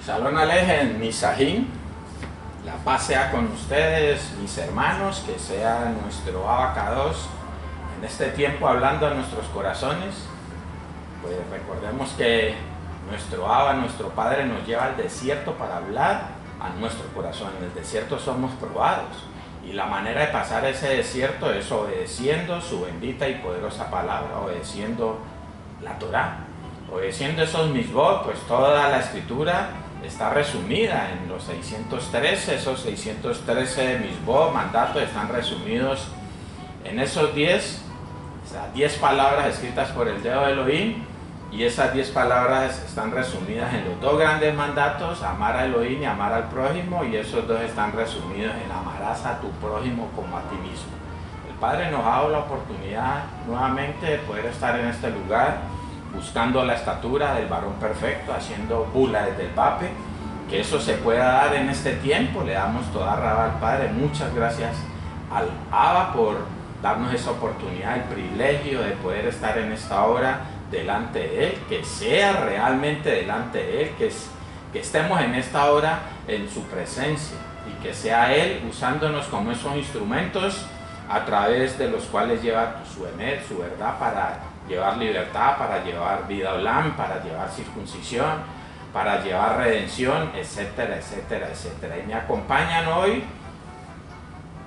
Shalom Alejen, mi Sahin, la paz sea con ustedes, mis hermanos, que sea nuestro abacados en este tiempo hablando a nuestros corazones. Pues recordemos que nuestro Abba, nuestro Padre, nos lleva al desierto para hablar a nuestro corazón. En el desierto somos probados y la manera de pasar ese desierto es obedeciendo su bendita y poderosa palabra, obedeciendo la Torá, obedeciendo esos misbot. Pues toda la escritura está resumida en los 613, esos 613 misbot, mandatos, están resumidos en esos 10 palabras escritas por el dedo de Elohim, y esas 10 palabras están resumidas en los dos grandes mandatos, amar a Elohim y amar al prójimo, y esos dos están resumidos en amarás a tu prójimo como a ti mismo. El Padre nos ha dado la oportunidad nuevamente de poder estar en este lugar, buscando la estatura del varón perfecto, haciendo bula desde el vape, que eso se pueda dar en este tiempo. Le damos toda raba al Padre. Muchas gracias al Abba por darnos esa oportunidad, el privilegio de poder estar en esta hora delante de Él, que sea realmente delante de Él, que estemos en esta hora en su presencia, y que sea Él usándonos como esos instrumentos a través de los cuales lleva su emet, su verdad, para llevar libertad, para llevar vida olam, para llevar circuncisión, para llevar redención, etcétera, etcétera, etcétera. Y me acompañan hoy,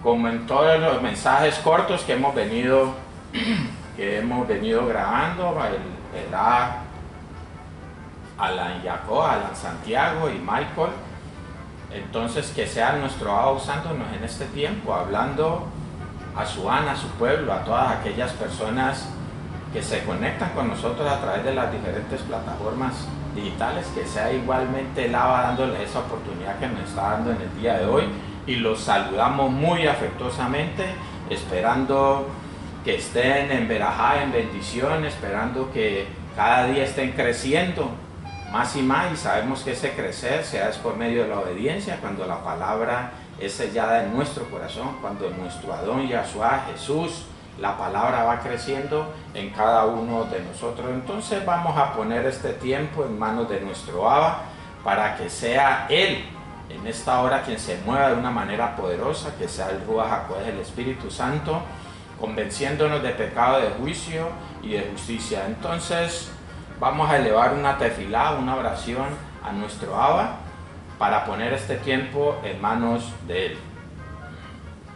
como en todos los mensajes cortos que hemos venido grabando, el Alan Jacob, Alan Santiago y Michael. Entonces, que sea nuestro Abba usándonos en este tiempo, hablando a su Ana, a su pueblo, a todas aquellas personas que se conectan con nosotros a través de las diferentes plataformas digitales, que sea igualmente el Abba dándole esa oportunidad que nos está dando en el día de hoy, y los saludamos muy afectuosamente, esperando que estén en verajá, en bendición, esperando que cada día estén creciendo más y más, y sabemos que ese crecer sea es por medio de la obediencia, cuando la palabra es sellada en nuestro corazón, cuando nuestro Adón Yahshua, Jesús, la palabra va creciendo en cada uno de nosotros. Entonces vamos a poner este tiempo en manos de nuestro Abba, para que sea Él en esta hora quien se mueva de una manera poderosa, que sea el Ruach HaKodesh, el Espíritu Santo, convenciéndonos de pecado, de juicio y de justicia. Entonces vamos a elevar una tefilá, una oración a nuestro Abba, para poner este tiempo en manos de Él.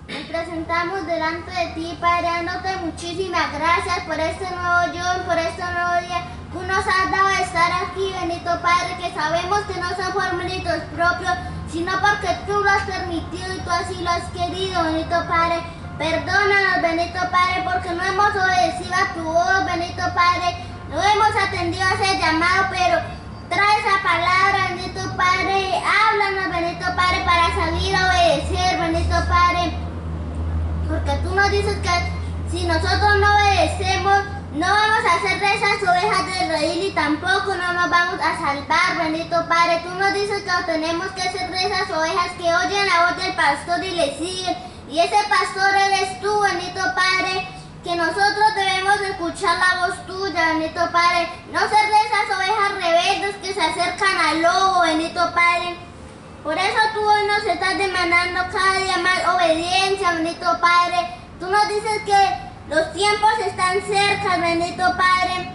Nos presentamos delante de ti, Padre, dándote muchísimas gracias por este nuevo Yom, por este nuevo día que nos has dado de estar aquí, bendito Padre, que sabemos que no son por méritos propios, sino porque tú lo has permitido y tú así lo has querido, bendito Padre. Perdónanos, bendito Padre, porque no hemos obedecido a tu voz, bendito Padre, no hemos atendido a ese llamado, pero trae esa palabra, bendito Padre, háblanos, bendito Padre, para salir a obedecer, bendito Padre. Porque tú nos dices que si nosotros no obedecemos, no vamos a ser de esas ovejas de Israel, y tampoco no nos vamos a salvar, bendito Padre. Tú nos dices que tenemos que ser de esas ovejas que oyen la voz del pastor y le siguen. Y ese pastor eres tú, bendito Padre, que nosotros debemos escuchar la voz tuya, bendito Padre. No ser de esas ovejas rebeldes que se acercan al lobo, bendito Padre. Por eso tú hoy nos estás demandando cada día más obediencia, bendito Padre. Tú nos dices que los tiempos están cerca, bendito Padre,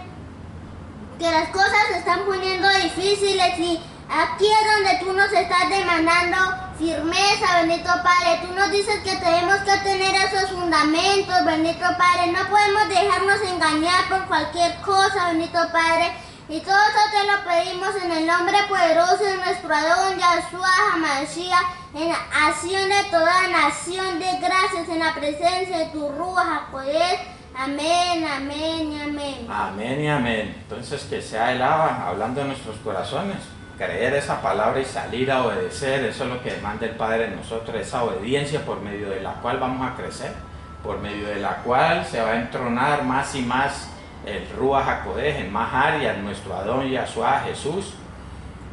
que las cosas se están poniendo difíciles, y aquí es donde tú nos estás demandando firmeza, bendito Padre. Tú nos dices que tenemos que tener esos fundamentos, bendito Padre. No podemos dejarnos engañar por cualquier cosa, bendito Padre. Y todo eso te lo pedimos en el nombre poderoso de nuestro Adón Yahshua HaMashiach, en acción de toda nación de gracias, en la presencia de tu Ruach HaKodesh. Amén, amén y amén. Amén y amén. Entonces, que sea el Abba hablando en nuestros corazones, creer esa palabra y salir a obedecer. Eso es lo que demanda el Padre de nosotros, esa obediencia por medio de la cual vamos a crecer, por medio de la cual se va a entronar más y más el Ruach HaKodesh en más áreas, nuestro Adón Yahshua Jesús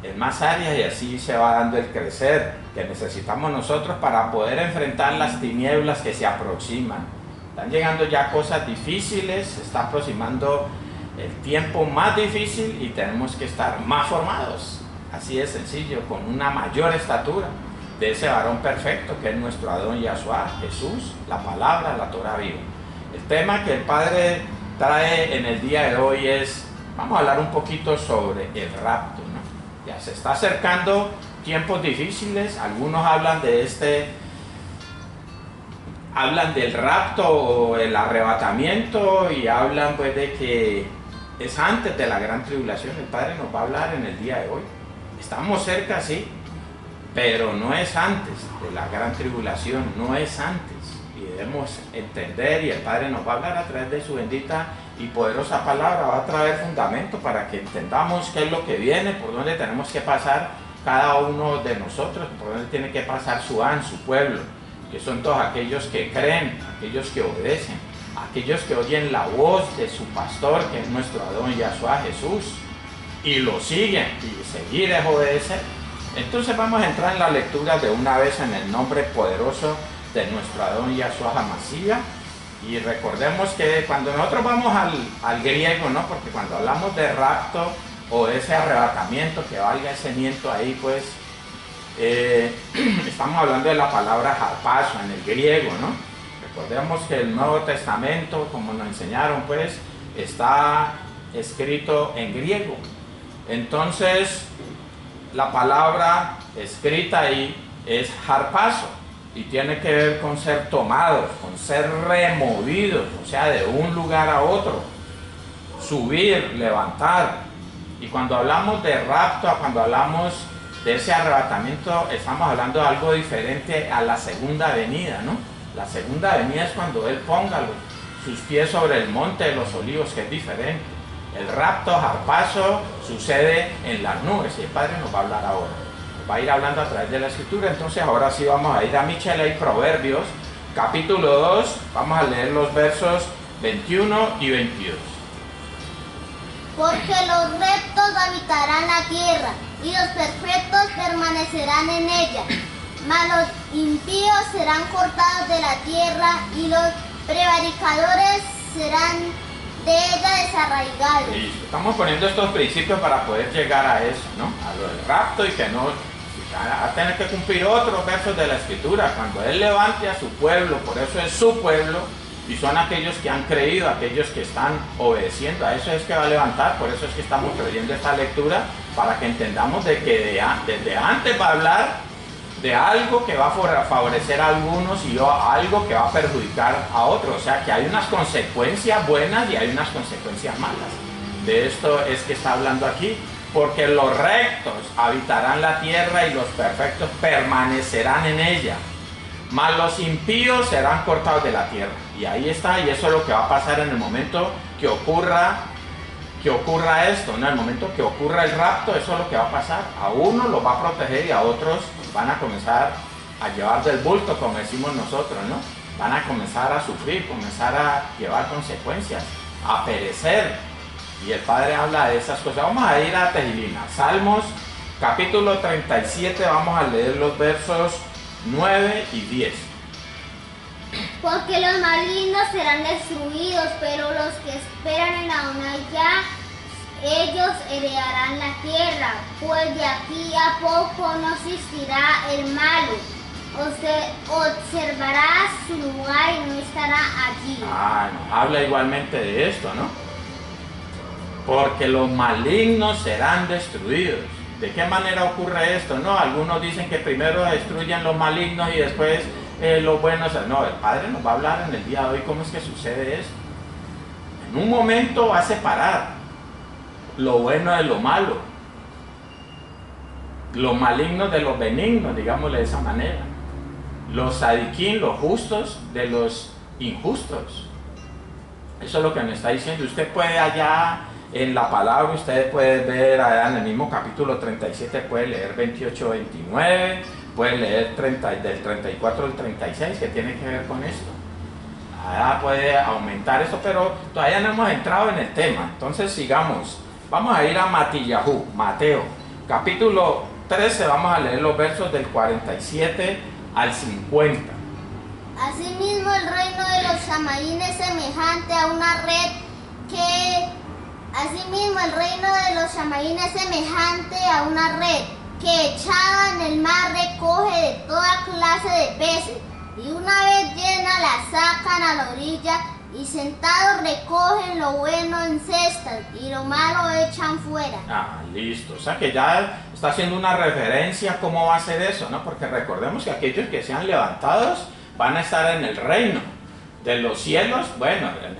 en más áreas, y así se va dando el crecer que necesitamos nosotros para poder enfrentar las tinieblas que se aproximan. Están llegando ya cosas difíciles, se está aproximando el tiempo más difícil, y tenemos que estar más formados. así de sencillo, con una mayor estatura de ese varón perfecto que es nuestro Adón Yahshua, Jesús, la palabra, la Torah viva. El tema que el Padre trae en el día de hoy es, vamos a hablar un poquito sobre el rapto, ¿no? Ya se está acercando tiempos difíciles, algunos hablan del rapto o el arrebatamiento y hablan pues de que es antes de la gran tribulación. El Padre nos va a hablar en el día de hoy. Estamos cerca, sí, pero no es antes de la gran tribulación, no es antes. Y debemos entender, y el Padre nos va a hablar a través de su bendita y poderosa palabra, va a traer fundamento para que entendamos qué es lo que viene, por dónde tenemos que pasar cada uno de nosotros, por dónde tiene que pasar su pueblo, que son todos aquellos que creen, aquellos que obedecen, aquellos que oyen la voz de su pastor, que es nuestro Adón Yahshua Jesús, y lo siguen, y seguir es obedecer. Entonces vamos a entrar en la lectura de una vez en el nombre poderoso de nuestro Adón Yahshua HaMashiach. Y recordemos que cuando nosotros vamos al griego, ¿no? Porque cuando hablamos de rapto o de ese arrebatamiento, que valga ese miento ahí, pues estamos hablando de la palabra harpazo en el griego, ¿no? Recordemos que el Nuevo Testamento, como nos enseñaron, pues está escrito en griego. Entonces la palabra escrita ahí es harpazo y tiene que ver con ser tomados, con ser removidos, o sea, de un lugar a otro, subir, levantar. Y cuando hablamos de rapto, cuando hablamos de ese arrebatamiento, estamos hablando de algo diferente a la segunda venida, ¿no? La segunda venida es cuando Él ponga sus pies sobre el monte de los olivos, que es diferente. El rapto, harpazo, sucede en las nubes, y el Padre nos va a hablar ahora. Nos va a ir hablando a través de la Escritura. Entonces ahora sí vamos a ir a Michelet, Proverbios, capítulo 2, vamos a leer los versos 21 y 22. Porque los rectos habitarán la tierra, y los perfectos permanecerán en ella. Mas los impíos serán cortados de la tierra, y los prevaricadores serán de ella desarraigados. Listo. Estamos poniendo estos principios para poder llegar a eso, ¿no? A lo del rapto, y que no a tener que cumplir otros versos de la Escritura. Cuando Él levante a su pueblo, por eso es su pueblo, y son aquellos que han creído, aquellos que están obedeciendo, a eso es que va a levantar. Por eso es que estamos leyendo esta lectura, para que entendamos de que desde antes va a hablar de algo que va a favorecer a algunos y algo que va a perjudicar a otros. O sea, que hay unas consecuencias buenas y hay unas consecuencias malas. De esto es que está hablando aquí. Porque los rectos habitarán la tierra y los perfectos permanecerán en ella. Mas los impíos serán cortados de la tierra. Y ahí está, y eso es lo que va a pasar en el momento que ocurra esto, ¿no? En el momento que ocurra el rapto, eso es lo que va a pasar. A uno los va a proteger y a otros van a comenzar a llevar del bulto, como decimos nosotros, ¿no? Van a comenzar a sufrir, comenzar a llevar consecuencias, a perecer. Y el Padre habla de esas cosas. Vamos a ir a Tejilina, Salmos capítulo 37, vamos a leer los versos 9 y 10. Porque los malignos serán destruidos, pero los que esperan en Adonai, ellos heredarán la tierra, pues de aquí a poco no existirá el malo. Observará su lugar y no estará allí. Nos habla igualmente de esto, ¿no? Porque los malignos serán destruidos. ¿De qué manera ocurre esto? No, algunos dicen que primero destruyen los malignos y después los buenos. No, el Padre nos va a hablar en el día de hoy cómo es que sucede esto. En un momento va a separar lo bueno de lo malo, los malignos de los benignos, digámosle de esa manera, los sadiquín, los justos, de los injustos. Eso es lo que me está diciendo. Usted puede allá en la palabra, usted puede ver allá en el mismo capítulo 37, puede leer 28, 29, puede leer del 34 al 36, que tiene que ver con esto. Allá puede aumentar eso, pero todavía no hemos entrado en el tema. Entonces sigamos. Vamos a ir a Mateo, capítulo 13, vamos a leer los versos del 47 al 50. Asimismo, el reino de los Shamaín es semejante a una red que Asimismo, el reino de los Shamaín es semejante a una red que echada en el mar recoge de toda clase de peces, y una vez llena la sacan a la orilla, y sentados recogen lo bueno en cestas y lo malo echan fuera. Ah, listo. O sea que ya está haciendo una referencia a cómo va a ser eso, ¿no? Porque recordemos que aquellos que sean levantados van a estar en el reino de los cielos, bueno, en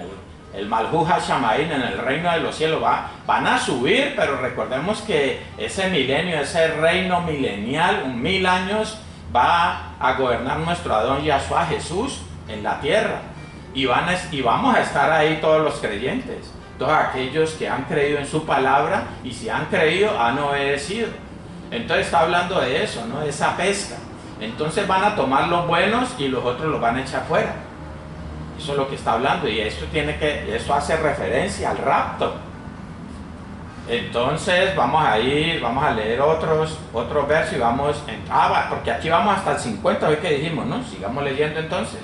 el Malhut HaShamayim, en el reino de los cielos, van a subir, pero recordemos que ese milenio, ese reino milenial, 1000 años, va a gobernar nuestro Adón Yahshua Jesús en la tierra. Y vamos a estar ahí todos los creyentes, todos aquellos que han creído en su palabra, y si han creído, han obedecido. Entonces está hablando de eso, ¿no? De esa pesca. Entonces van a tomar los buenos y los otros los van a echar fuera. Eso es lo que está hablando, y eso hace referencia al rapto. Entonces vamos a leer otros versos y porque aquí vamos hasta el 50, hoy que dijimos, ¿no? Sigamos leyendo entonces.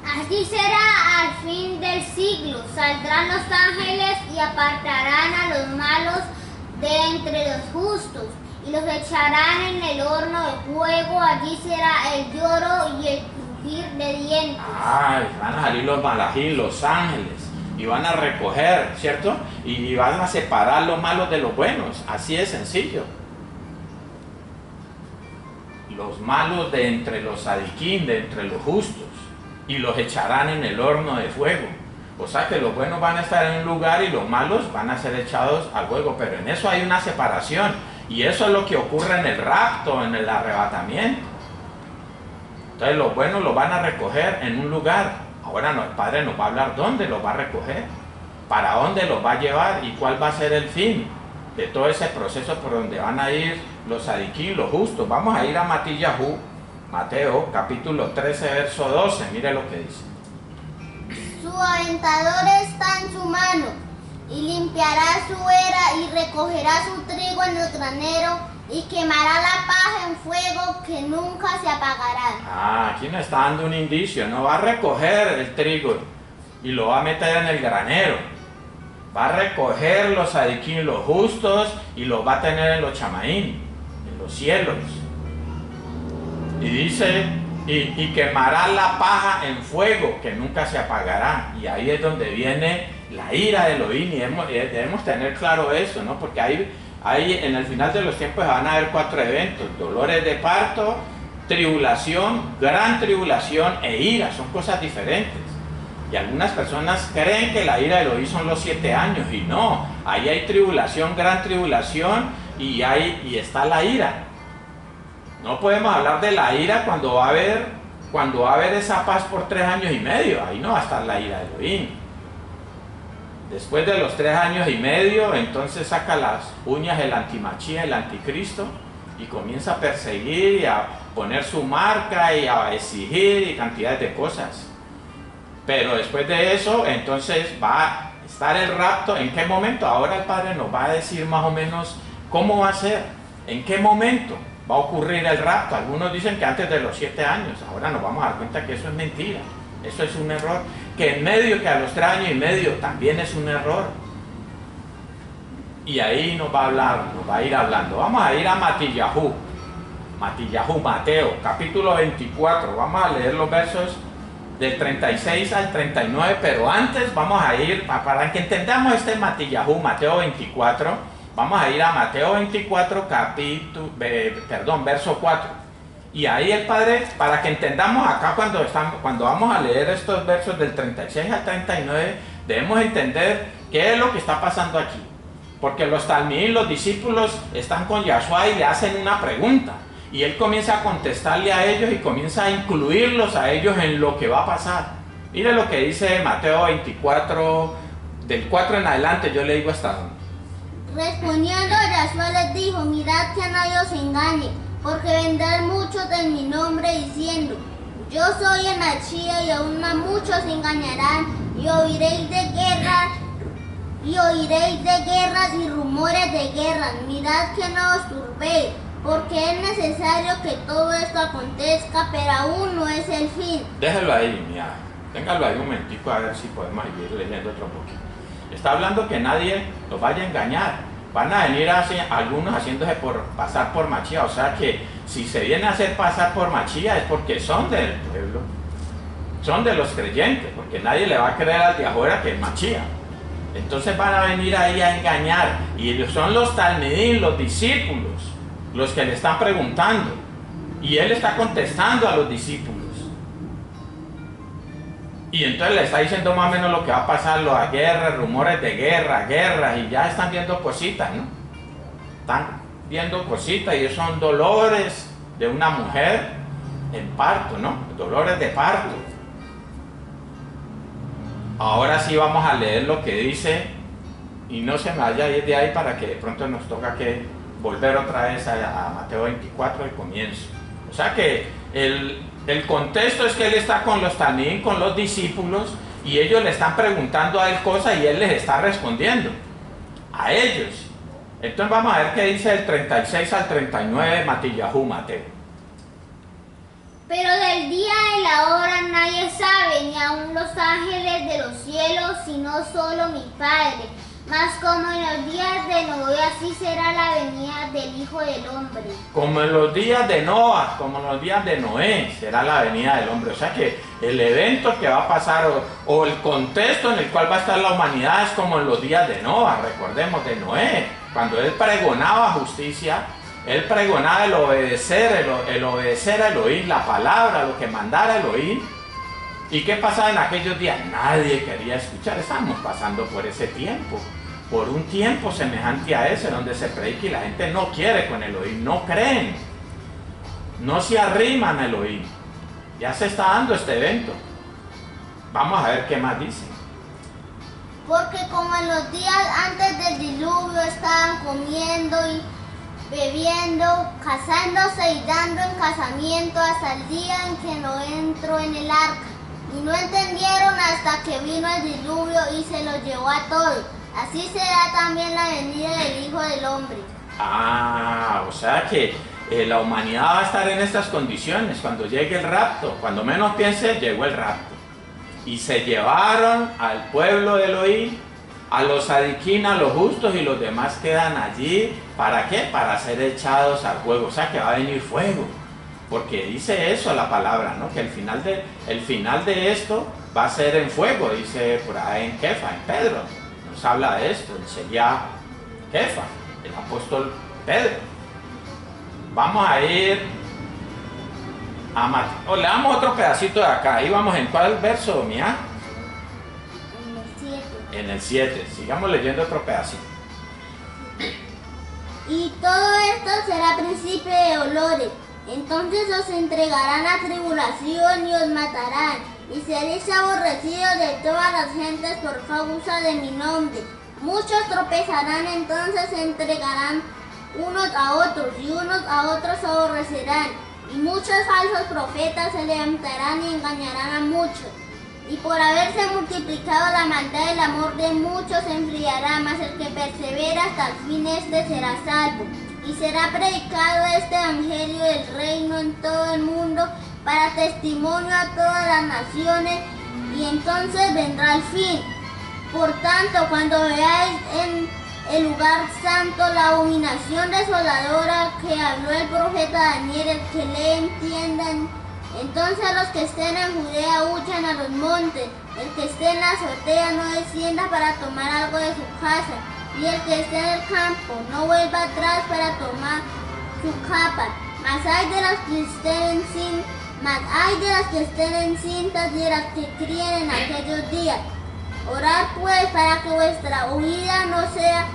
Así será al fin del siglo, saldrán los ángeles y apartarán a los malos de entre los justos, y los echarán en el horno de fuego. Allí será el lloro y el crujir de dientes. Van a salir los malajim, los ángeles, y van a recoger, ¿cierto? Y van a separar los malos de los buenos, así de sencillo. Los malos de entre los sadiquín, de entre los justos, y los echarán en el horno de fuego. O sea que los buenos van a estar en un lugar y los malos van a ser echados al fuego, pero en eso hay una separación, y eso es lo que ocurre en el rapto, en el arrebatamiento. Entonces los buenos los van a recoger en un lugar. Ahora el Padre nos va a hablar dónde los va a recoger, para dónde los va a llevar y cuál va a ser el fin de todo ese proceso por donde van a ir los sadiquí, los justos. Vamos a ir a Matillahu, Mateo capítulo 13 verso 12, mire lo que dice. Su aventador está en su mano, y limpiará su era y recogerá su trigo en el granero, y quemará la paja en fuego que nunca se apagará. Aquí nos está dando un indicio, no va a recoger el trigo y lo va a meter en el granero. Va a recoger los sadiquín, los justos, y los va a tener en los chamaín, en los cielos. Y dice, y quemará la paja en fuego que nunca se apagará. Y ahí es donde viene la ira de Elohim, y debemos tener claro eso, ¿no? Porque ahí en el final de los tiempos van a haber 4 eventos: dolores de parto, tribulación, gran tribulación e ira. Son cosas diferentes. Y algunas personas creen que la ira de Elohim son los 7 años, y no, ahí hay tribulación, gran tribulación, y está la ira. No podemos hablar de la ira cuando va a haber esa paz por 3 años y medio. Ahí no va a estar la ira de Elohim. Después de los 3 años y medio, entonces saca las uñas el antimachía, el anticristo, y comienza a perseguir y a poner su marca y a exigir y cantidades de cosas. Pero después de eso, entonces va a estar el rapto. ¿En qué momento? Ahora el Padre nos va a decir más o menos cómo va a ser, en qué momento va a ocurrir el rapto. Algunos dicen que antes de los 7 años. Ahora nos vamos a dar cuenta que eso es mentira, eso es un error. Que en medio, que a los 3 años y medio también es un error. Y ahí nos va a hablar, nos va a ir hablando. Vamos a ir a Matillahu, Mateo, capítulo 24. Vamos a leer los versos del 36 al 39, pero antes vamos a ir, para que entendamos este Matillahu, Mateo 24, vamos a ir a Mateo 24, verso 4. Y ahí el Padre, para que entendamos acá cuando vamos a leer estos versos del 36 al 39, debemos entender qué es lo que está pasando aquí. Porque los talmidín, los discípulos, están con Yahshua y le hacen una pregunta. Y él comienza a contestarle a ellos y comienza a incluirlos a ellos en lo que va a pasar. Mire lo que dice Mateo 24, del 4 en adelante, yo le digo hasta dónde. Respondiendo, Yahshua les dijo: mirad que a nadie os engañe, porque vendrán muchos en mi nombre diciendo: yo soy el Mashiach, y aún a muchos se engañarán, y oiréis de guerras y rumores de guerras. Mirad que no os turbéis, porque es necesario que todo esto acontezca, pero aún no es el fin. Déjalo ahí, mira. Téngalo ahí un momentico a ver si podemos ir leyendo otro poquito. Está hablando que nadie los vaya a engañar. Van a venir algunos haciéndose pasar por Machía. O sea que si se viene a hacer pasar por Machía es porque son del pueblo. Son de los creyentes, porque nadie le va a creer al de afuera que es Machía. Entonces van a venir ahí a engañar. Y ellos son los talmidim, los discípulos, los que le están preguntando. Y él está contestando a los discípulos. Y entonces le está diciendo más o menos lo que va a pasar, las guerras, rumores de guerras, y ya están viendo cositas, ¿no? Están viendo cositas y son dolores de una mujer en parto, ¿no? Dolores de parto. Ahora sí vamos a leer lo que dice, y no se me vaya a ir de ahí para que de pronto nos toca que volver otra vez a Mateo 24 al comienzo. O sea que el contexto es que él está con los talmidim, con los discípulos, y ellos le están preguntando a él cosas y él les está respondiendo a ellos. Entonces vamos a ver qué dice del 36 al 39 Matillahu Mateo. Pero del día y la hora nadie sabe, ni aun los ángeles de los cielos, sino solo mi Padre. Mas como en los días de Noé, así será la venida del Hijo del Hombre. Como en los días de Noah, como en los días de Noé, será la venida del hombre. O sea que el evento que va a pasar o el contexto en el cual va a estar la humanidad es como en los días de Noah. Recordemos de Noé, cuando él pregonaba justicia, él pregonaba el obedecer a Elohim, la palabra, lo que mandara Elohim. ¿Y qué pasaba en aquellos días? Nadie quería escuchar. Estábamos pasando por ese tiempo, por un tiempo semejante a ese, donde se predica y la gente no quiere con Elohim, no creen, no se arriman a Elohim. Ya se está dando este evento. Vamos a ver qué más dice. Porque como en los días antes del diluvio estaban comiendo y bebiendo, casándose y dando en casamiento hasta el día en que no entró en el arca. Y no entendieron hasta que vino el diluvio y se los llevó a todos. Así será también la venida del Hijo del Hombre. Ah, o sea que la humanidad va a estar en estas condiciones cuando llegue el rapto. Cuando menos piense, llegó el rapto. Y se llevaron al pueblo de Elohim, a los sadiquín, a los justos, y los demás quedan allí. ¿Para qué? Para ser echados al fuego. O sea que va a venir fuego. Porque dice eso la palabra, ¿no? Que el final de esto va a ser en fuego, dice por ahí en Kefa, en Pedro. Nos habla de esto, sería Kefa, el apóstol Pedro. Vamos a ir a Mateo. Leamos otro pedacito de acá. Ahí vamos en ¿cuál verso, mía? En el 7. En el 7. Sigamos leyendo otro pedacito. Y todo esto será principio de dolores. Entonces os entregarán a tribulación y os matarán, y seréis aborrecidos de todas las gentes por causa de mi nombre. Muchos tropezarán, entonces se entregarán unos a otros, y unos a otros aborrecerán. Y muchos falsos profetas se levantarán y engañarán a muchos. Y por haberse multiplicado la maldad, el amor de muchos se enfriará, mas el que persevera hasta el fin, este será salvo. Y será predicado este evangelio del reino en todo el mundo para testimonio a todas las naciones, y entonces vendrá el fin. Por tanto, cuando veáis en el lugar santo la abominación desoladora que habló el profeta Daniel, el que le entiendan, entonces los que estén en Judea huyan a los montes, el que esté en la azotea no descienda para tomar algo de su casa, y el que esté en el campo no vuelva atrás para tomar su capa. Mas hay de las que estén encintas y de las que críen en aquellos días. Orad pues para que vuestra huida no sea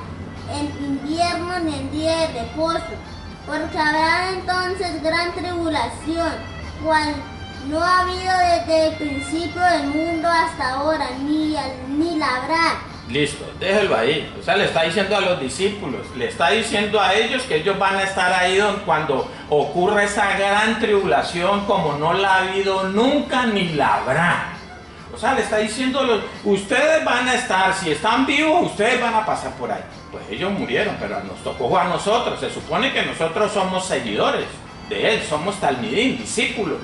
en invierno ni en día de reposo, porque habrá entonces gran tribulación, cual no ha habido desde el principio del mundo hasta ahora, ni la habrá. Listo, déjelo ahí. O sea, le está diciendo a los discípulos, le está diciendo a ellos que ellos van a estar ahí cuando ocurra esa gran tribulación como no la ha habido nunca ni la habrá. O sea, le está diciendo, ustedes van a estar, si están vivos, ustedes van a pasar por ahí. Pues ellos murieron, pero nos tocó a nosotros. Se supone que nosotros somos seguidores de él, somos talmidim, discípulos.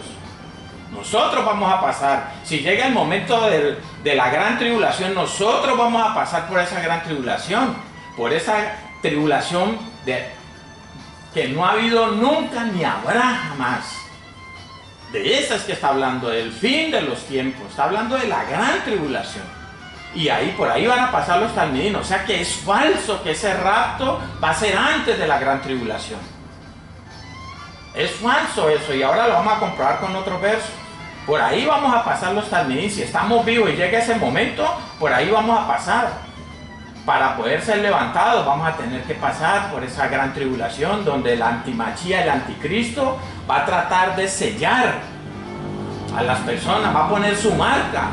Nosotros vamos a pasar. Si llega el momento de la gran tribulación, nosotros vamos a pasar por esa gran tribulación. Por esa tribulación que no ha habido nunca ni habrá jamás. De esa es que está hablando, del fin de los tiempos. Está hablando de la gran tribulación. Y ahí, por ahí van a pasar los talmidinos. O sea que es falso que ese rapto va a ser antes de la gran tribulación. Es falso eso, y ahora lo vamos a comprobar con otros versos. Por ahí vamos a pasar los talmidinos. Si estamos vivos y llega ese momento, por ahí vamos a pasar. Para poder ser levantados vamos a tener que pasar por esa gran tribulación donde el antimachía, el anticristo, va a tratar de sellar a las personas, va a poner su marca.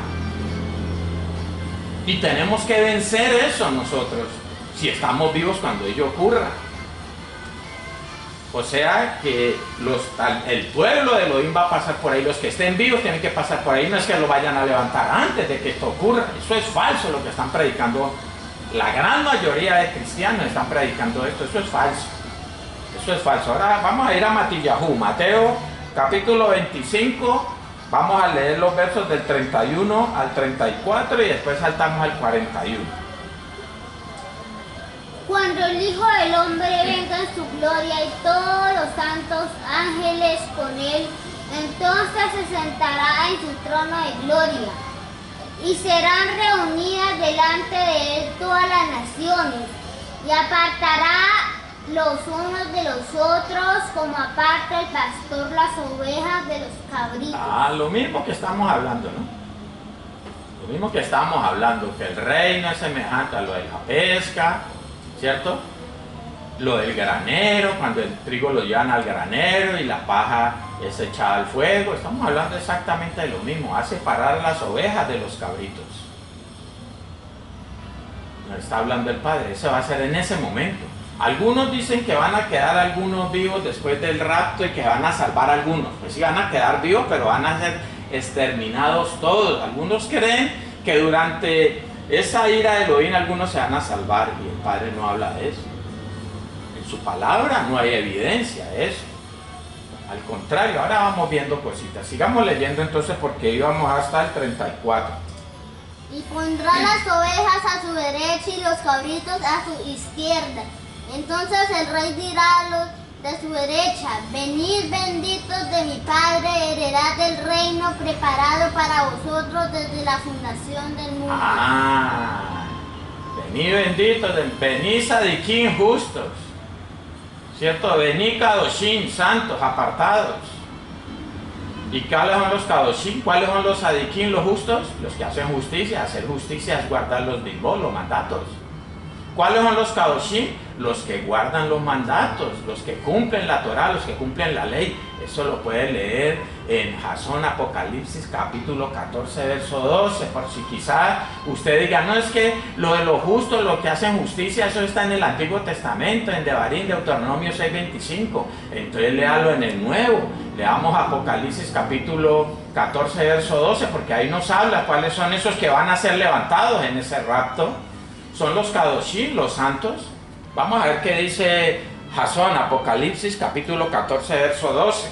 Y tenemos que vencer eso nosotros, si estamos vivos cuando ello ocurra. O sea que el pueblo de Elohim va a pasar por ahí. Los que estén vivos tienen que pasar por ahí. No es que lo vayan a levantar antes de que esto ocurra. Eso es falso lo que están predicando. La gran mayoría de cristianos están predicando esto. Eso es falso. Eso es falso. Ahora vamos a ir a Matillahu. Mateo capítulo 25. Vamos a leer los versos del 31 al 34 y después saltamos al 41. Cuando el Hijo del Hombre venga en su gloria y todos los santos ángeles con él, entonces se sentará en su trono de gloria. Y serán reunidas delante de él todas las naciones, y apartará los unos de los otros, como aparta el pastor las ovejas de los cabritos. Lo mismo que estamos hablando, ¿no? Lo mismo que estamos hablando, que el reino es semejante a lo de la pesca, ¿cierto? Lo del granero, cuando el trigo lo llevan al granero y la paja es echada al fuego. Estamos hablando exactamente de lo mismo, a separar las ovejas de los cabritos. Nos está hablando el Padre, eso va a ser en ese momento. Algunos dicen que van a quedar algunos vivos después del rapto y que van a salvar a algunos. Pues sí, van a quedar vivos, pero van a ser exterminados todos. Algunos creen que durante esa ira de Elohim algunos se van a salvar, y el Padre no habla de eso. En su palabra no hay evidencia de eso. Al contrario, ahora vamos viendo cositas. Sigamos leyendo entonces, porque íbamos hasta el 34. Y pondrá las ovejas a su derecha y los cabritos a su izquierda. Entonces el rey dirá a los de su derecha: venid benditos de mi Padre, heredad del reino preparado para vosotros desde la fundación del mundo. Venid benditos, venid sadiquín justos, ¿cierto? Venid kadoshim, santos, apartados. ¿Y cuáles son los kadoshim? ¿Cuáles son los sadiquín, los justos? Los que hacen justicia. Hacer justicia es guardar los mitzvot, los mandatos. ¿Cuáles son los kadoshim? Los que guardan los mandatos, los que cumplen la Torah, los que cumplen la ley. Eso lo puede leer en Jasón, Apocalipsis, capítulo 14, verso 12, por si quizás usted diga, no, es que lo de los justos, lo que hacen justicia, eso está en el Antiguo Testamento, en Devarim, Deuteronomio 6:25. Entonces léalo en el Nuevo. Leamos Apocalipsis, capítulo 14, verso 12, porque ahí nos habla cuáles son esos que van a ser levantados en ese rapto. Son los kadoshim, los santos. Vamos a ver qué dice Jasón, Apocalipsis, capítulo 14, verso 12.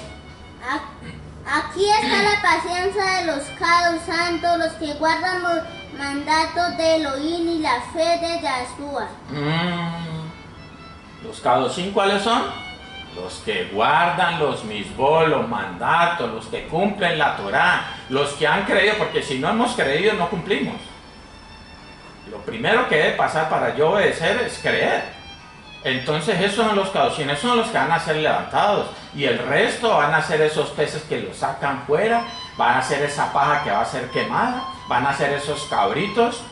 Aquí está la paciencia de los kados santos, los que guardan los mandatos de Elohim y la fe de Yahshua. ¿Los kadoshim cuáles son? Los que guardan los mitzvot, los mandatos, los que cumplen la Torah, los que han creído, porque si no hemos creído no cumplimos. Lo primero que debe pasar para yo obedecer es creer. Entonces esos son los kadoshim, esos son los que van a ser levantados, y el resto van a ser esos peces que los sacan fuera, van a ser esa paja que va a ser quemada, van a ser esos cabritos,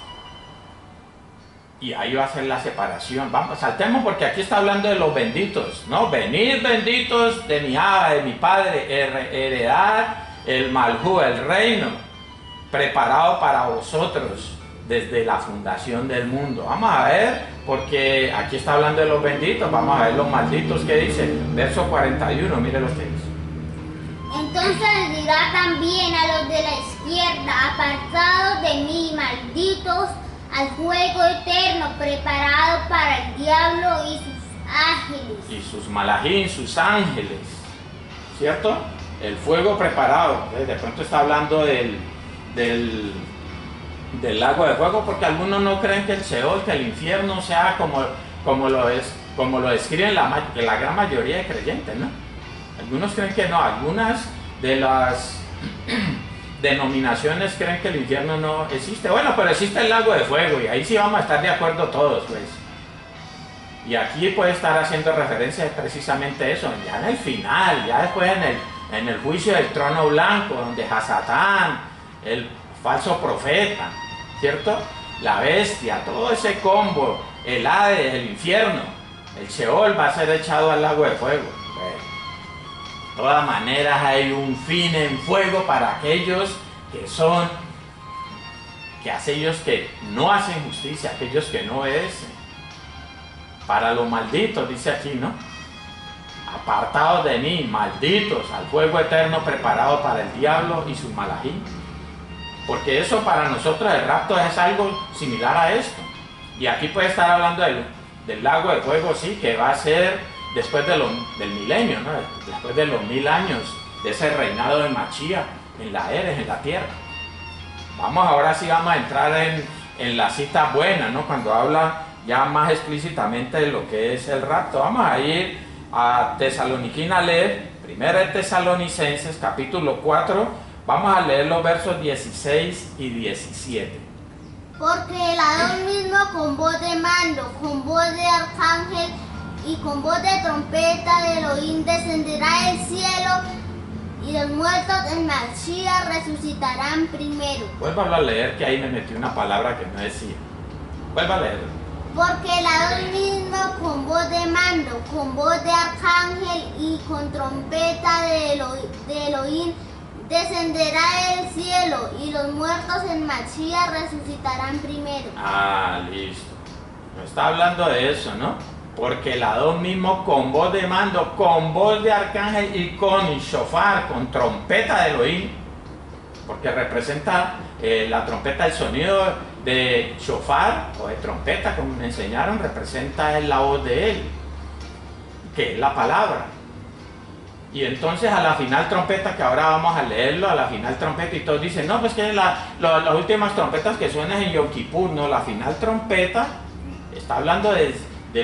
y ahí va a ser la separación. Vamos, saltemos, porque aquí está hablando de los benditos, ¿no? Venid benditos de mi Abba, de mi Padre, heredad el Malhú, el reino preparado para vosotros desde la fundación del mundo. Vamos a ver, porque aquí está hablando de los benditos. Vamos a ver los malditos que dice, verso 41, mire los que dice. Entonces dirá también a los de la izquierda: apartados de mí, malditos, al fuego eterno preparado para el diablo y sus ángeles. Y sus malachim, sus ángeles, ¿cierto? el fuego preparado. De pronto está hablando del lago de fuego, porque algunos no creen que el Seol, que el infierno sea como lo describen la gran mayoría de creyentes, ¿no? Algunos creen que no, algunas de las denominaciones creen que el infierno no existe. Bueno, pero existe el lago de fuego y ahí sí vamos a estar de acuerdo todos, pues. Y aquí puede estar haciendo referencia precisamente a eso, ya en el final, ya después en el juicio del trono blanco, donde Hasatán, el falso profeta, ¿cierto? La bestia, todo ese combo, el Hades, el infierno, el Sheol va a ser echado al lago de fuego. De todas maneras hay un fin en fuego para aquellos que no hacen justicia, aquellos que no obedecen. Para los malditos, dice aquí, ¿no? Apartados de mí, malditos, al fuego eterno preparado para el diablo y su malajín. Porque eso para nosotros el rapto es algo similar a esto. Y aquí puede estar hablando del lago de fuego, sí, que va a ser después del milenio, ¿no? Después de los 1000 años de ese reinado de Machía en la Eres, en la tierra. Ahora sí vamos a entrar en la cita buena, ¿no? Cuando habla ya más explícitamente de lo que es el rapto. Vamos a ir a Tesaloniquín a leer, 1 Tesalonicenses, capítulo 4, vamos a leer los versos 16 y 17. Porque el Adón mismo con voz de mando, con voz de arcángel y con voz de trompeta de Elohim descenderá del cielo, y los muertos en Mashiach resucitarán primero. Vuelva a leer, que ahí me metí una palabra que no decía. Vuelva a leer. Porque el Adón mismo con voz de mando, con voz de arcángel y con trompeta de Elohim descenderá del cielo, y los muertos en Mashiach resucitarán primero. Listo. No está hablando de eso, ¿no? Porque el Adón mismo con voz de mando, con voz de arcángel y con shofar, con trompeta de Elohim, porque representa la trompeta, el sonido de shofar o de trompeta, como me enseñaron, representa la voz de él, que es la palabra. Y entonces a la final trompeta, que ahora vamos a leerlo, a la final trompeta, y todos dicen, no, pues que las últimas trompetas que suenan en Yom Kippur, no, la final trompeta está hablando de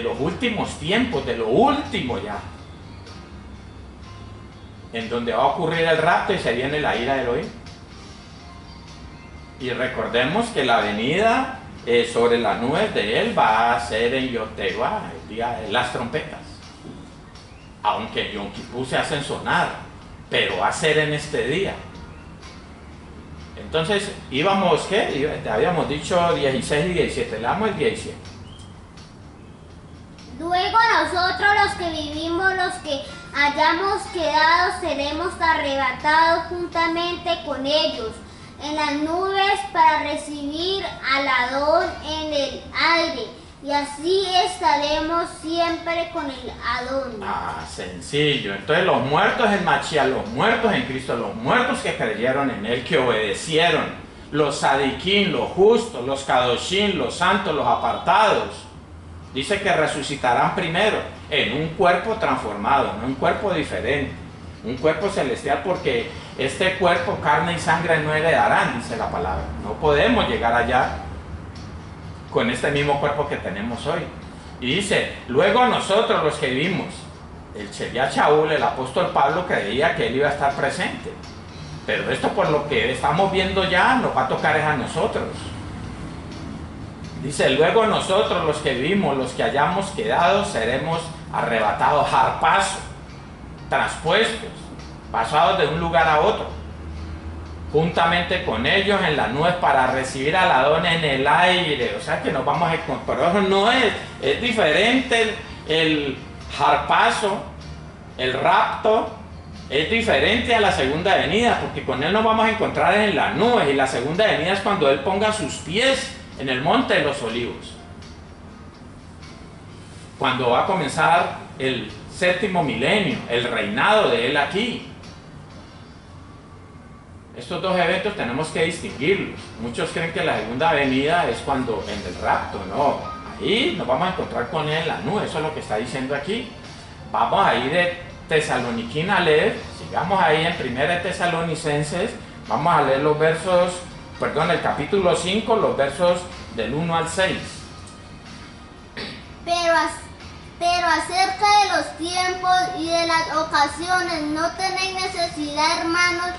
los últimos tiempos, de lo último ya, en donde va a ocurrir el rapto y se viene la ira de Elohim. Y recordemos que la venida sobre las nubes de él va a ser en Yom Teruah, el día de las trompetas. Aunque Yom Kippur se hacen sonar, pero va a ser en este día. Entonces íbamos, ¿qué? Habíamos dicho 16 y 17, leamos el 17. Luego nosotros los que vivimos, los que hayamos quedado, seremos arrebatados juntamente con ellos en las nubes para recibir al Adón en el aire, y así estaremos siempre con el Adón. Sencillo. Entonces los muertos en Mashiach, los muertos en Cristo, los muertos que creyeron en Él, que obedecieron, los sadiquín, los justos, los kadoshim, los santos, los apartados, dice que resucitarán primero en un cuerpo transformado, no un cuerpo diferente, un cuerpo celestial, porque este cuerpo, carne y sangre no heredarán, dice la palabra. No podemos llegar allá con este mismo cuerpo que tenemos hoy. Y dice, luego nosotros los que vimos, el Sheviat Shaul, el apóstol Pablo, creía que él iba a estar presente. Pero esto, por lo que estamos viendo ya, nos va a tocar es a nosotros. Dice, luego nosotros los que vimos, los que hayamos quedado, seremos arrebatados, harpazo, transpuestos, pasados de un lugar a otro, juntamente con ellos en las nubes para recibir al Adón en el aire. O sea que nos vamos a encontrar. Pero eso no es diferente el harpazo, el rapto, es diferente a la segunda venida, porque con él nos vamos a encontrar en las nubes, y la segunda venida es cuando él ponga sus pies en el monte de los olivos, cuando va a comenzar el séptimo milenio, el reinado de él aquí. Estos dos eventos tenemos que distinguirlos. Muchos creen que la segunda venida es cuando en el rapto, no, ahí nos vamos a encontrar con él en la nube, eso es lo que está diciendo aquí. Vamos a ir Tesaloniquín a leer. Sigamos ahí en 1 Tesalonicenses. Vamos a leer los versos, el capítulo 5, los versos del 1 al 6. Pero acerca de los tiempos y de las ocasiones no tenéis necesidad, hermanos,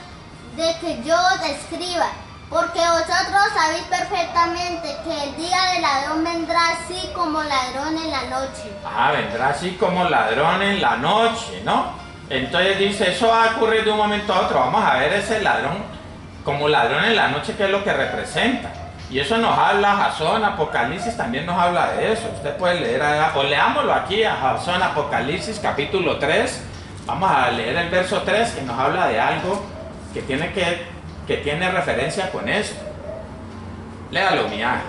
de que yo os escriba, porque vosotros sabéis perfectamente que el día del ladrón vendrá así como ladrón en la noche. Vendrá así como ladrón en la noche, ¿no? Entonces dice, eso va a ocurrir de un momento a otro. Vamos a ver ese ladrón, como ladrón en la noche, qué es lo que representa. Y eso nos habla Jasón, Apocalipsis también nos habla de eso. Usted puede leer, o leámoslo aquí a Jasón, Apocalipsis, capítulo 3. Vamos a leer el verso 3, que nos habla de algo que tiene referencia con eso. Léalo, mi ángel.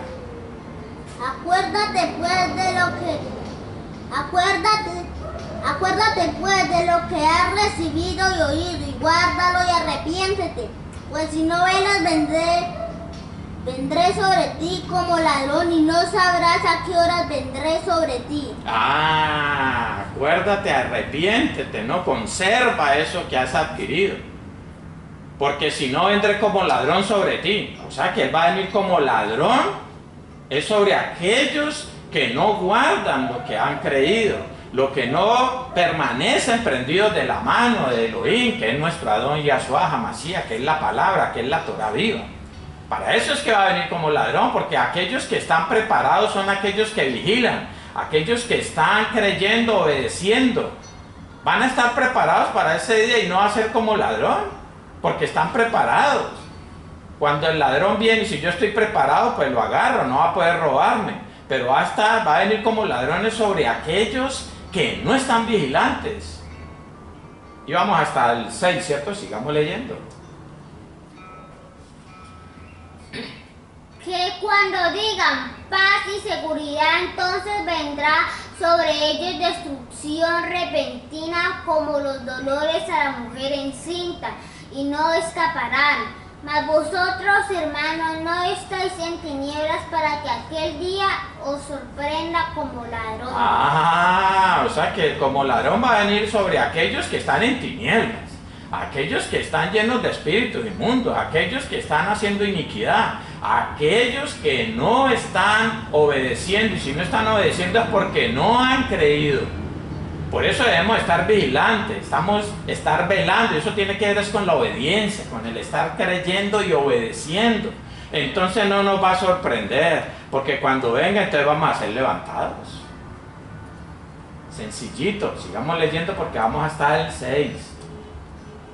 Acuérdate pues de lo que has recibido y oído, y guárdalo y arrepiéntete, pues si no velas vendré sobre ti como ladrón y no sabrás a qué horas vendré sobre ti. Acuérdate, arrepiéntete, ¿no? Conserva eso que has adquirido. Porque si no, vendré como ladrón sobre ti. O sea que Él va a venir como ladrón, es sobre aquellos que no guardan lo que han creído, lo que no permanecen prendidos de la mano de Elohim, que es nuestro Adón Yahshua HaMashiach, que es la palabra, que es la Torah viva. Para eso es que va a venir como ladrón, porque aquellos que están preparados son aquellos que vigilan, aquellos que están creyendo, obedeciendo. Van a estar preparados para ese día y no va a ser como ladrón, porque están preparados. Cuando el ladrón viene y si yo estoy preparado, pues lo agarro, no va a poder robarme. Pero va a venir como ladrones sobre aquellos que no están vigilantes. Y vamos hasta el 6, ¿cierto? Sigamos leyendo. Que cuando digan paz y seguridad, entonces vendrá sobre ellos destrucción repentina como los dolores a la mujer encinta, y no escaparán. Mas vosotros, hermanos, no estáis en tinieblas para que aquel día os sorprenda como ladrón. O sea que como ladrón va a venir sobre aquellos que están en tinieblas, aquellos que están llenos de espíritus inmundos, aquellos que están haciendo iniquidad, aquellos que no están obedeciendo, y si no están obedeciendo es porque no han creído. Por eso debemos estar vigilantes, estar velando, y eso tiene que ver con la obediencia, con el estar creyendo y obedeciendo. Entonces no nos va a sorprender, porque cuando venga entonces vamos a ser levantados. Sencillito, sigamos leyendo porque vamos hasta el 6.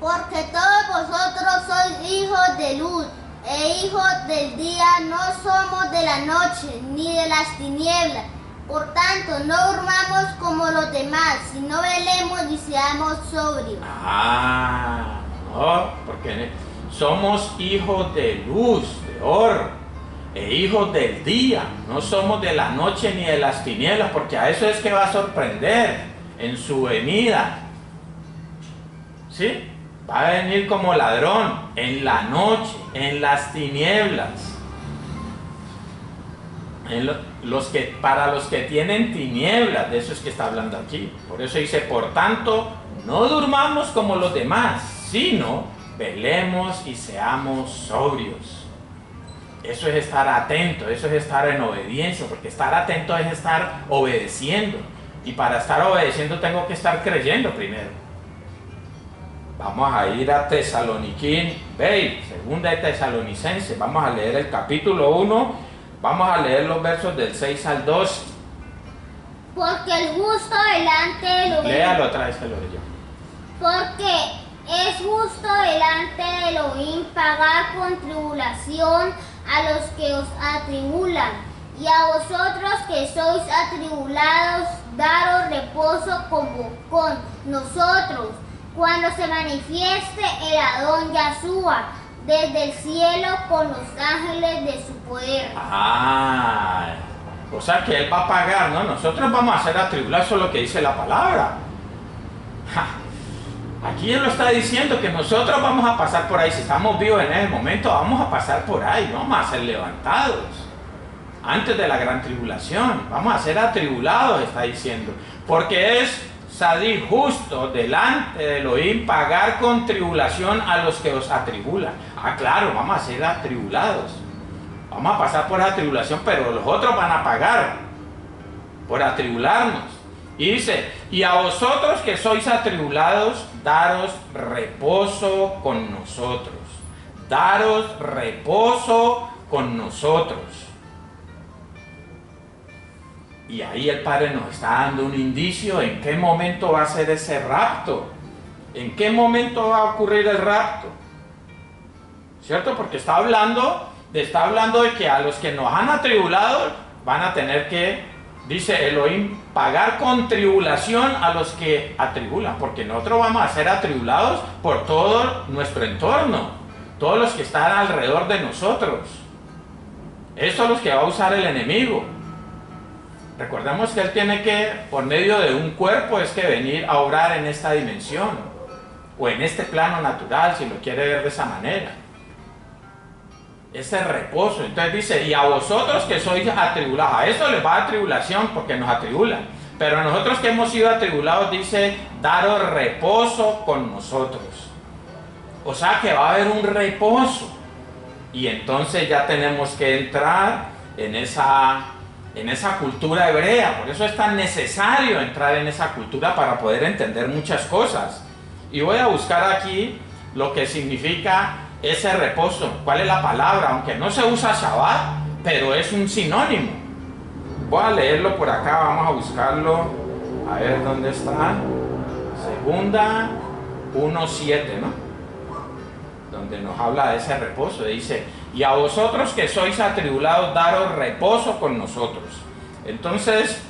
Porque todos vosotros sois hijos de luz e hijos del día, no somos de la noche ni de las tinieblas. Por tanto, no durmamos como los demás, sino velemos y seamos sobrios. No, porque somos hijos de luz, de oro, e hijos del día. No somos de la noche ni de las tinieblas, porque a eso es que va a sorprender en su venida. ¿Sí? Va a venir como ladrón en la noche, en las tinieblas. Para los que tienen tinieblas, de eso es que está hablando aquí. Por eso dice, por tanto, no durmamos como los demás, sino velemos y seamos sobrios. Eso es estar atento, eso es estar en obediencia, porque estar atento es estar obedeciendo. Y para estar obedeciendo tengo que estar creyendo primero. Vamos a ir a Tesaloniquín, segunda de Tesalonicenses. Vamos a leer el capítulo 1. Vamos a leer los versos del 6 al 12. Porque el justo delante de Elohim. Léalo otra vez que lo leo. Porque es justo delante de Elohim pagar con tribulación a los que os atribulan, y a vosotros que sois atribulados, daros reposo con nosotros, cuando se manifieste el Adón Yahshua desde el cielo con los ángeles de su poder. O sea que Él va a pagar, ¿no? Nosotros vamos a ser atribulados, eso es lo que dice la palabra. Aquí Él lo está diciendo, que nosotros vamos a pasar por ahí. Si estamos vivos en ese momento, vamos a pasar por ahí, vamos a ser levantados antes de la gran tribulación. Vamos a ser atribulados, está diciendo, porque es Sadir, justo delante de Elohim, pagar con tribulación a los que os atribulan. Ah, claro, vamos a ser atribulados. Vamos a pasar por esa tribulación, pero los otros van a pagar por atribularnos. Y dice, y a vosotros que sois atribulados, daros reposo con nosotros. Daros reposo con nosotros. Y ahí el Padre nos está dando un indicio en qué momento va a ser ese rapto. En qué momento va a ocurrir el rapto. ¿Cierto? Porque está hablando de que a los que nos han atribulado van a tener que, dice Elohim, pagar con tribulación a los que atribulan. Porque nosotros vamos a ser atribulados por todo nuestro entorno. Todos los que están alrededor de nosotros. Esos son los que va a usar el enemigo. Recordemos que él tiene que, por medio de un cuerpo, es que venir a obrar en esta dimensión, o en este plano natural, si lo quiere ver de esa manera. Ese reposo. Entonces dice, y a vosotros que sois atribulados, a eso les va a dar tribulación porque nos atribulan. Pero a nosotros que hemos sido atribulados, dice, daros reposo con nosotros. O sea que va a haber un reposo. Y entonces ya tenemos que entrar en esa cultura hebrea. Por eso es tan necesario entrar en esa cultura para poder entender muchas cosas. Y voy a buscar aquí lo que significa ese reposo. ¿Cuál es la palabra? Aunque no se usa Shabbat, pero es un sinónimo. Voy a leerlo por acá, vamos a buscarlo. A ver dónde está. Segunda 1:7, ¿no? Donde nos habla de ese reposo. Dice, y a vosotros que sois atribulados, daros reposo con nosotros. Entonces,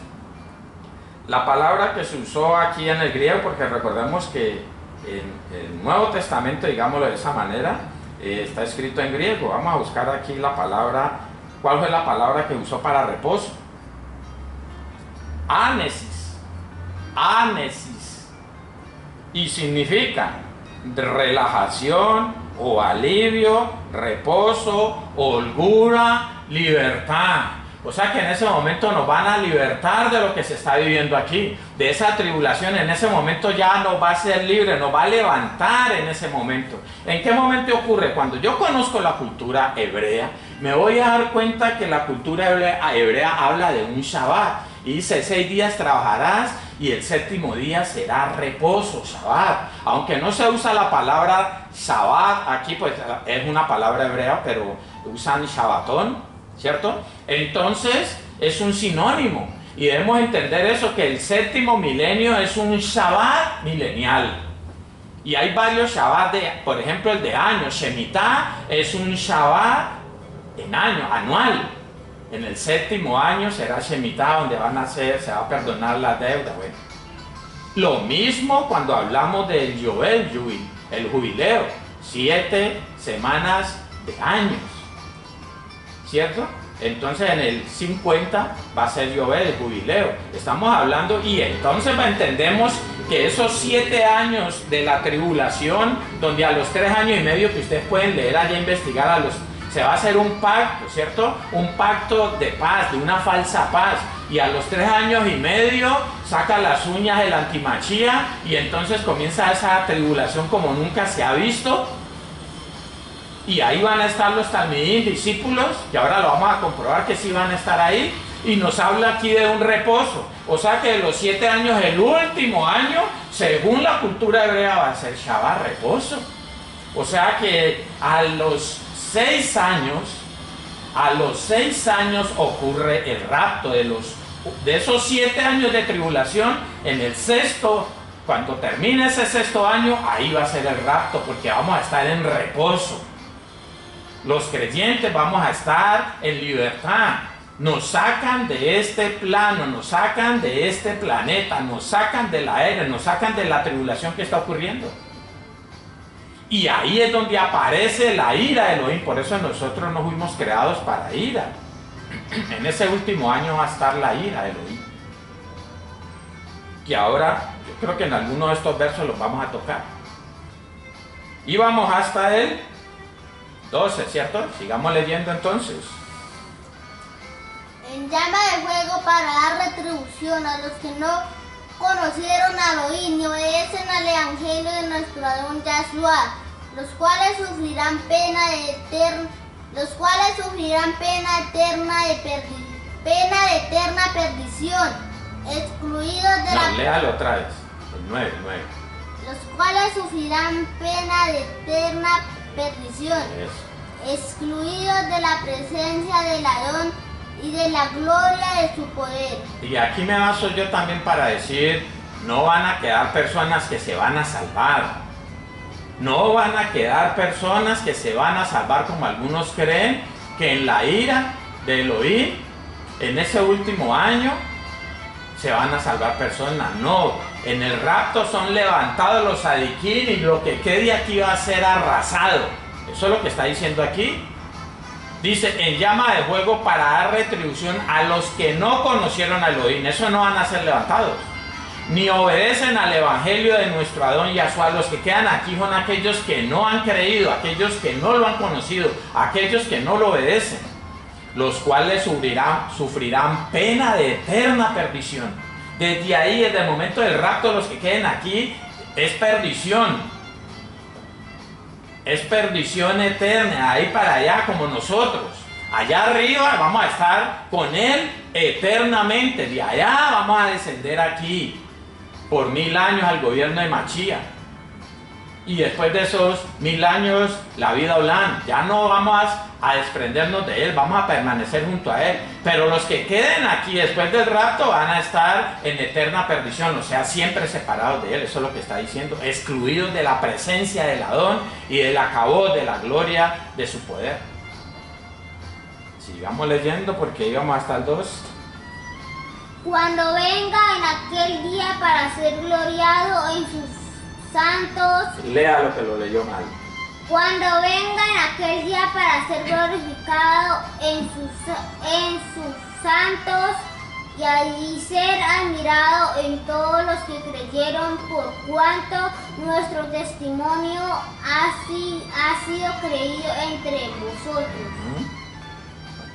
la palabra que se usó aquí en el griego, porque recordemos que en el Nuevo Testamento, digámoslo de esa manera, está escrito en griego. Vamos a buscar aquí la palabra. ¿Cuál fue la palabra que usó para reposo? Ánesis. Ánesis. Y significa relajación o alivio, reposo, holgura, libertad. O sea que en ese momento nos van a libertar de lo que se está viviendo aquí, de esa tribulación. En ese momento ya nos va a ser libre, nos va a levantar en ese momento. ¿En qué momento ocurre? Cuando yo conozco la cultura hebrea, me voy a dar cuenta que la cultura hebrea habla de un Shabbat. Y dice, 6 días trabajarás y el 7º día será reposo, Shabbat. Aunque no se usa la palabra Shabbat aquí, pues es una palabra hebrea, pero usan Shabbatón, ¿cierto? Entonces es un sinónimo. Y debemos entender eso, que el 7º milenio es un Shabbat milenial. Y hay varios Shabbat, por ejemplo el de año, Shemitah es un Shabbat en año, anual. En el 7º año será Shemitah, donde se va a perdonar la deuda. Bueno. Lo mismo cuando hablamos del Yoel, el jubileo, 7 semanas de años, ¿cierto? Entonces en el 50 va a ser Yoel, el jubileo. Estamos hablando, y entonces entendemos que esos 7 años de la tribulación, donde a los 3 años y medio que ustedes pueden leer allá, investigar, se va a hacer un pacto, ¿cierto? Un pacto de paz, de una falsa paz. Y a los 3 años y medio saca las uñas el antimachía y entonces comienza esa tribulación como nunca se ha visto. Y ahí van a estar los talmidín, discípulos, que ahora lo vamos a comprobar que sí van a estar ahí. Y nos habla aquí de un reposo. O sea que de los 7 años, el último año, según la cultura hebrea, va a ser Shabbat, reposo. O sea que a los 6 años ocurre el rapto. De esos 7 años de tribulación, en el 6º, cuando termine ese 6º año, ahí va a ser el rapto, porque vamos a estar en reposo. Los creyentes vamos a estar en libertad. Nos sacan de este plano, nos sacan de este planeta, nos sacan de la era, nos sacan de la tribulación que está ocurriendo. Y ahí es donde aparece la ira de Elohim. Por eso nosotros no fuimos creados para ira. En ese último año va a estar la ira de Elohim. Que ahora, yo creo que en alguno de estos versos los vamos a tocar. Y vamos hasta el 12, ¿cierto? Sigamos leyendo entonces. En llama de fuego para dar retribución a los que no conocieron a Elohim ni obedecen al evangelio de nuestro Adón Yahshua, los cuales sufrirán pena de eterna perdición, excluidos de la... Léalo otra vez, el 9. Los cuales sufrirán pena de eterna perdición, excluidos de la presencia del Adón y de la gloria de su poder. Y aquí me baso yo también para decir, no van a quedar personas que se van a salvar. No van a quedar personas que se van a salvar como algunos creen, que en la ira de Elohim, en ese último año, se van a salvar personas. No, en el rapto son levantados los sadiquín y lo que quede aquí va a ser arrasado. Eso es lo que está diciendo aquí. Dice, en llama de fuego para dar retribución a los que no conocieron a Elohim. Eso no van a ser levantados. Ni obedecen al evangelio de nuestro Adón Yahshua. Los que quedan aquí son aquellos que no han creído, aquellos que no lo han conocido, aquellos que no lo obedecen, los cuales sufrirán pena de eterna perdición. Desde ahí, desde el momento del rapto, los que queden aquí, es perdición. Es perdición eterna, ahí para allá como nosotros. Allá arriba vamos a estar con Él eternamente. De allá vamos a descender aquí por 1000 años al gobierno de Mashiach. Y después de esos 1000 años, la vida Olam. Ya no vamos a desprendernos de Él, vamos a permanecer junto a Él. Pero los que queden aquí después del rapto van a estar en eterna perdición, o sea, siempre separados de Él. Eso es lo que está diciendo, excluidos de la presencia del Adón y del acabó de la gloria de su poder. Sigamos leyendo porque íbamos hasta el 2. Cuando venga en aquel día para ser gloriado en sus santos. Lea lo que lo leyó mal. Cuando venga en aquel día para ser glorificado en sus santos y allí ser admirado en todos los que creyeron, por cuanto nuestro testimonio ha sido creído entre vosotros.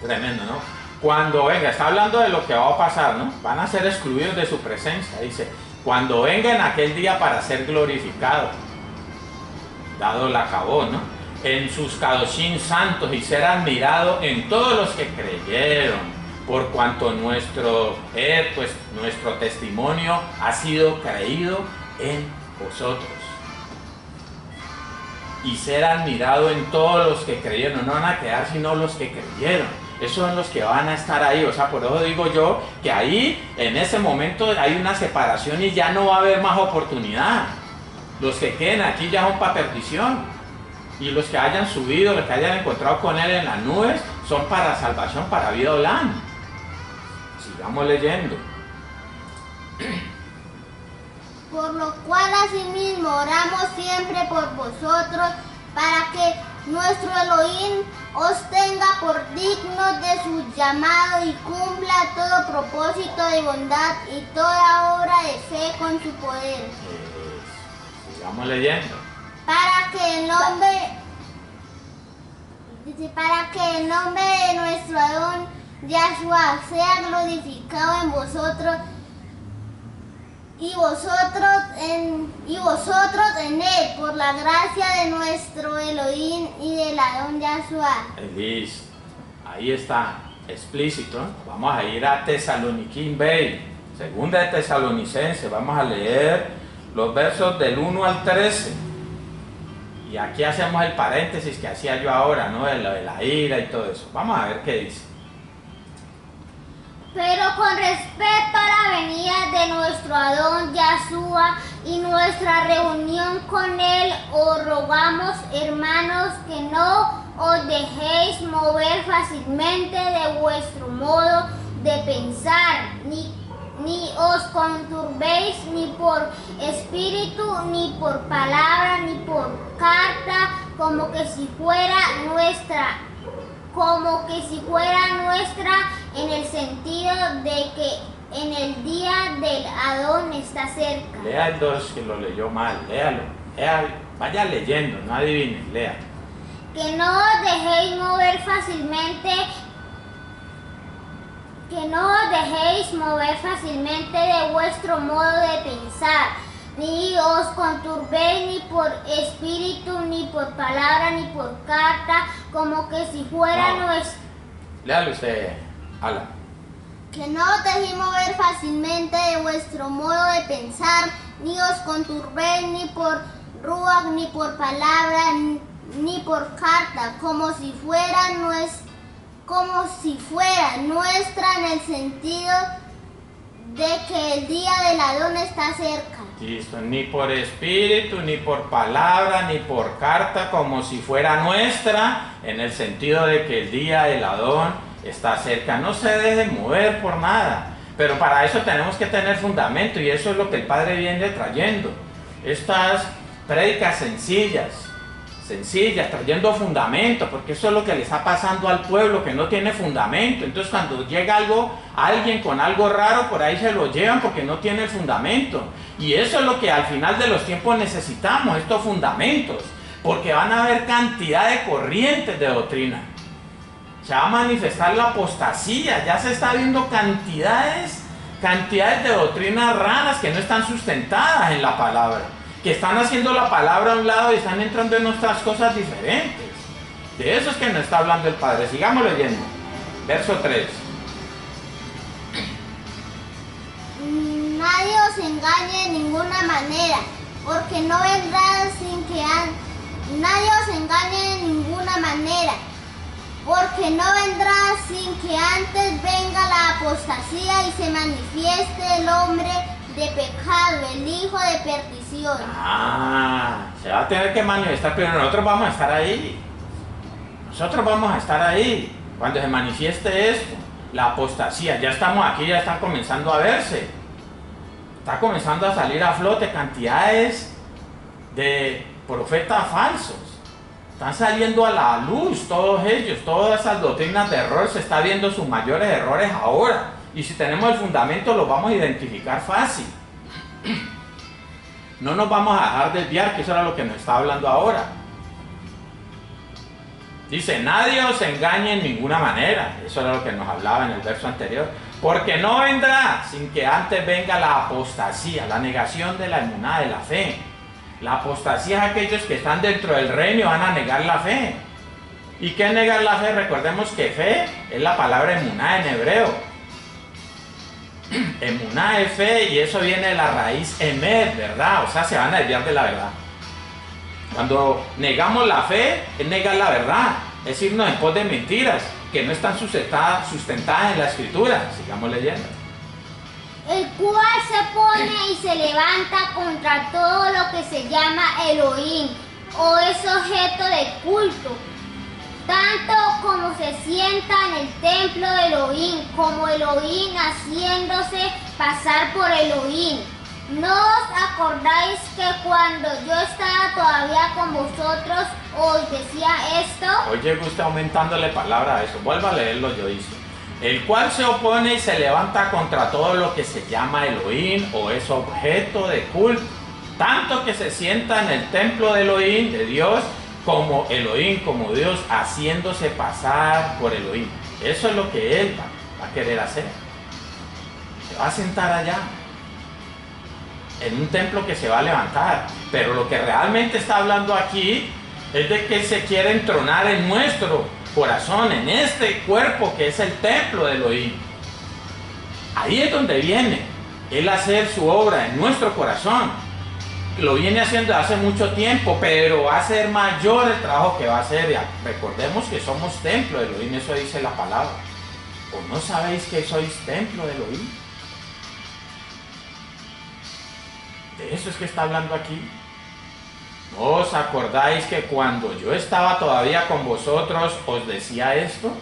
Tremendo, ¿no? Cuando venga, está hablando de lo que va a pasar, ¿no? Van a ser excluidos de su presencia, dice. Cuando venga en aquel día para ser glorificado, dado el acabó, ¿no? En sus kadoshim santos y ser admirado en todos los que creyeron, por cuanto nuestro testimonio ha sido creído en vosotros. Y ser admirado en todos los que creyeron, no van a quedar sino los que creyeron. Esos son los que van a estar ahí, o sea, por eso digo yo que ahí, en ese momento, hay una separación y ya no va a haber más oportunidad. Los que queden aquí ya son para perdición. Y los que hayan subido, los que hayan encontrado con Él en las nubes, son para salvación, para vida Olam. Sigamos leyendo. Por lo cual asimismo oramos siempre por vosotros, para que nuestro Elohim os tenga por dignos de su llamado y cumpla todo propósito de bondad y toda obra de fe con su poder. Sigamos leyendo. Para que el nombre de nuestro Adón Yahshua sea glorificado en vosotros y vosotros en Él, por la gracia de nuestro Elohim y del Adón Yahshua. Listo. Ahí está, explícito. Vamos a ir a Tesaloniquín Bey, segunda de Tesalonicenses. Vamos a leer los versos del 1 al 13. Y aquí hacemos el paréntesis que hacía yo ahora, ¿no? De la ira y todo eso. Vamos a ver qué dice. Pero con respecto a la venida de nuestro Adón Yahshua y nuestra reunión con Él, os rogamos, hermanos, que no os dejéis mover fácilmente de vuestro modo de pensar, ni os conturbéis ni por espíritu, ni por palabra, ni por carta, como que si fuera nuestra, en el sentido de que en el día del Adón está cerca. Lea el 2 que lo leyó mal, léalo. Vaya leyendo, no adivine, lea. Que no os dejéis mover fácilmente Que no os dejéis mover fácilmente de vuestro modo de pensar, ni os conturbéis ni por espíritu, ni por palabra, ni por carta, como que si fuera nuestro. Léalo usted, Alan. Que no os dejéis mover fácilmente de vuestro modo de pensar, ni os conturbéis ni por ruach, ni por palabra, ni por carta, como si fuera nuestra en el sentido de que el día del Adón está cerca. Listo, ni por espíritu, ni por palabra, ni por carta, como si fuera nuestra, en el sentido de que el día del Adón está cerca. No se dejen mover por nada, pero para eso tenemos que tener fundamento, y eso es lo que el Padre viene trayendo. Estas prédicas sencillas, trayendo fundamento, porque eso es lo que le está pasando al pueblo, que no tiene fundamento. Entonces cuando llega alguien con algo raro, por ahí se lo llevan porque no tiene el fundamento. Y eso es lo que al final de los tiempos necesitamos, estos fundamentos, porque van a haber cantidad de corrientes de doctrina. Se va a manifestar la apostasía, ya se está viendo cantidades de doctrinas raras que no están sustentadas en la palabra, que están haciendo la palabra a un lado y están entrando en otras cosas diferentes. De eso es que nos está hablando el Padre. Sigamos leyendo. Verso 3. Nadie os engañe de ninguna manera, porque no vendrá sin que nadie os engañe de ninguna manera, porque no vendrá sin que antes venga la apostasía y se manifieste el hombre de pecado, el hijo de perdición. Se va a tener que manifestar, pero nosotros vamos a estar ahí. Nosotros vamos a estar ahí cuando se manifieste esto, la apostasía. Ya estamos aquí, ya están comenzando a verse. Está comenzando a salir a flote cantidades de profetas falsos. Están saliendo a la luz todos ellos, todas esas doctrinas de error. Se está viendo sus mayores errores ahora. Y si tenemos el fundamento, lo vamos a identificar fácil. No nos vamos a dejar desviar, que eso era lo que nos está hablando ahora. Dice, nadie os engañe en ninguna manera. Eso era lo que nos hablaba en el verso anterior. Porque no vendrá sin que antes venga la apostasía, la negación de la emuná, de la fe. La apostasía es aquellos que están dentro del reino y van a negar la fe. ¿Y qué es negar la fe? Recordemos que fe es la palabra emuná en hebreo. Emuná es fe, y eso viene de la raíz emet, ¿verdad? O sea, se van a desviar de la verdad. Cuando negamos la fe, es negar la verdad, es irnos en pos de mentiras que no están sustentadas en la Escritura. Sigamos leyendo. El cual se pone y se levanta contra todo lo que se llama Elohim, o es objeto de culto, tanto como se sienta en el templo de Elohim, como Elohim haciéndose pasar por Elohim. ¿No os acordáis que cuando yo estaba todavía con vosotros os decía esto? Oye, usted aumentándole palabra a eso. Vuelva a leerlo, yo dice. El cual se opone y se levanta contra todo lo que se llama Elohim, o es objeto de culto, tanto que se sienta en el templo de Elohim, de Dios, como Elohim, como Dios, haciéndose pasar por Elohim. Eso es lo que él va a querer hacer. Se va a sentar allá, en un templo que se va a levantar. Pero lo que realmente está hablando aquí es de que se quiere entronar en nuestro corazón, en este cuerpo que es el templo de Elohim. Ahí es donde viene él a hacer su obra en nuestro corazón. Lo viene haciendo hace mucho tiempo, pero va a ser mayor el trabajo que va a hacer. Recordemos que somos templo de Elohim, eso dice la palabra. ¿O no sabéis que sois templo de Elohim? De eso es que está hablando aquí. ¿No os acordáis que cuando yo estaba todavía con vosotros os decía esto?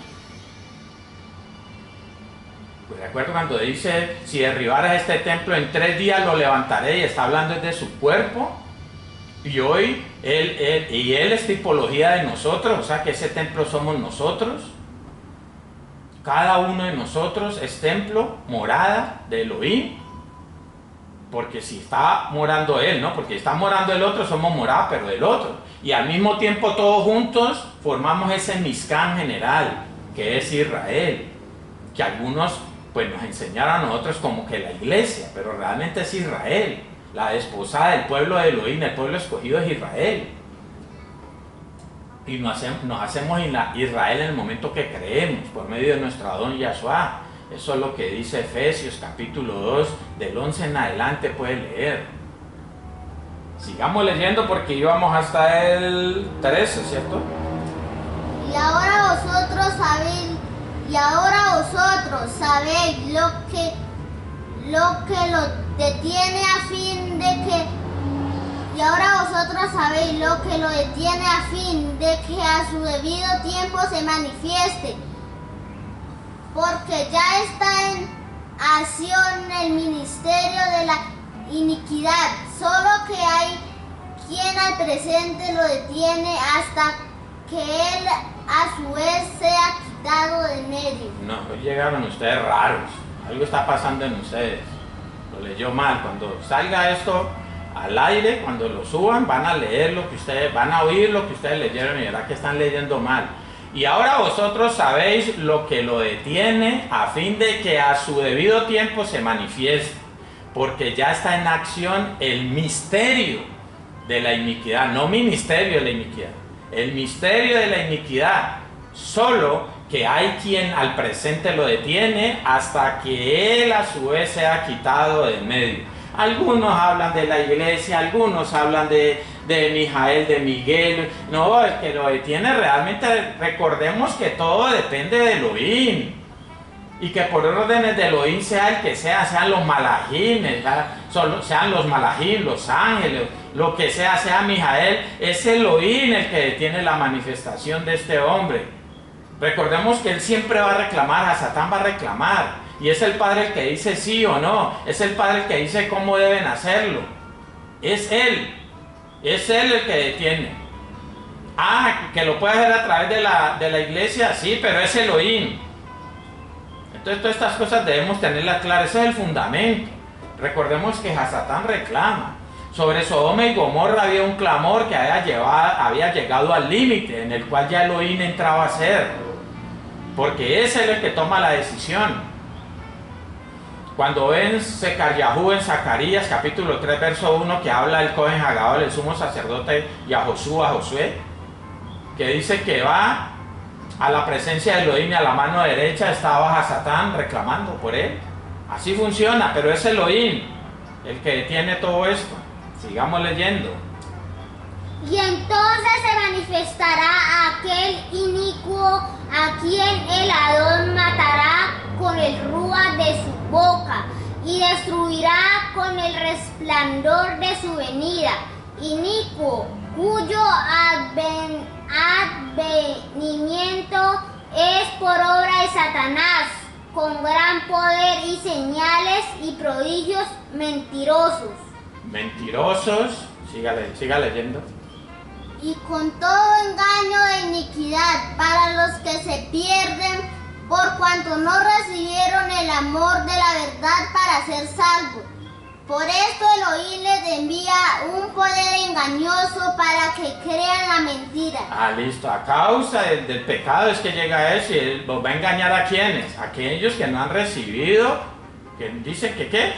Pues recuerdo cuando dice, si derribaras este templo en 3 días lo levantaré, y está hablando de su cuerpo. Y hoy él es tipología de nosotros, o sea que ese templo somos nosotros. Cada uno de nosotros es templo, morada de Elohim. Porque si está morando él, ¿no? Porque está morando el otro, somos morada, pero del otro. Y al mismo tiempo todos juntos formamos ese Mishkan general, que es Israel. Que algunos pues nos enseñaron a nosotros como que la iglesia, pero realmente es Israel, la desposada del pueblo de Elohim, el pueblo escogido es Israel. Y nos hacemos Israel en el momento que creemos, por medio de nuestro Adón Yahshua. Eso es lo que dice Efesios capítulo 2, del 11 en adelante puede leer. Sigamos leyendo porque íbamos hasta el 13, ¿cierto? Y ahora vosotros sabéis lo que lo detiene a fin de que a su debido tiempo se manifieste, porque ya está en acción el ministerio de la iniquidad, solo que hay quien al presente lo detiene hasta que él a su vez sea quitado de medio. No, hoy llegaron ustedes raros, algo está pasando en ustedes, lo leyó mal. Cuando salga esto al aire, cuando lo suban, van a leer lo que ustedes, van a oír lo que ustedes leyeron y verán que están leyendo mal. Y ahora vosotros sabéis lo que lo detiene a fin de que a su debido tiempo se manifieste, porque ya está en acción el misterio de la iniquidad, no ministerio de la iniquidad, el misterio de la iniquidad, solo que hay quien al presente lo detiene hasta que él a su vez sea quitado del medio. Algunos hablan de la iglesia, algunos hablan de Mijael, de Miguel. No, el que lo detiene realmente, recordemos que todo depende de Elohim. Y que por órdenes de Elohim sea el que sea, sean los malajines, sean los malajim, los ángeles, lo que sea Mijael, es Elohim el que detiene la manifestación de este hombre. Recordemos que él siempre va a reclamar, a Satán va a reclamar. Y es el Padre el que dice sí o no, es el Padre el que dice cómo deben hacerlo. Es Él el que detiene. Que lo puede hacer a través de la iglesia, sí, pero es Elohim. Entonces todas estas cosas debemos tenerlas claras, ese es el fundamento. Recordemos que Satán reclama. Sobre Sodoma y Gomorra había un clamor que había llegado al límite, en el cual ya Elohim entraba a ser. Porque es Él el que toma la decisión. Cuando ven Secaryahú en Zacarías capítulo 3 verso 1, que habla el Cohen Hagadol, el sumo sacerdote, y a Josué, que dice que va a la presencia de Elohim y a la mano derecha está baja Satán reclamando por él. Así funciona, pero es Elohim el que detiene todo esto. Sigamos leyendo. Y entonces se manifestará aquel inicuo a quien el Adón matará con el rúa de su boca y destruirá con el resplandor de su venida. Inicuo, cuyo advenimiento es por obra de Satanás, con gran poder y señales y prodigios mentirosos. Mentirosos, siga leyendo. Y con todo engaño de iniquidad para los que se pierden, por cuanto no recibieron el amor de la verdad para ser salvos. Por esto Elohim les envía un poder engañoso para que crean la mentira. Listo. A causa del pecado es que llega eso, y él los va a engañar a quienes, a aquellos que no han recibido, que dice que ¿qué?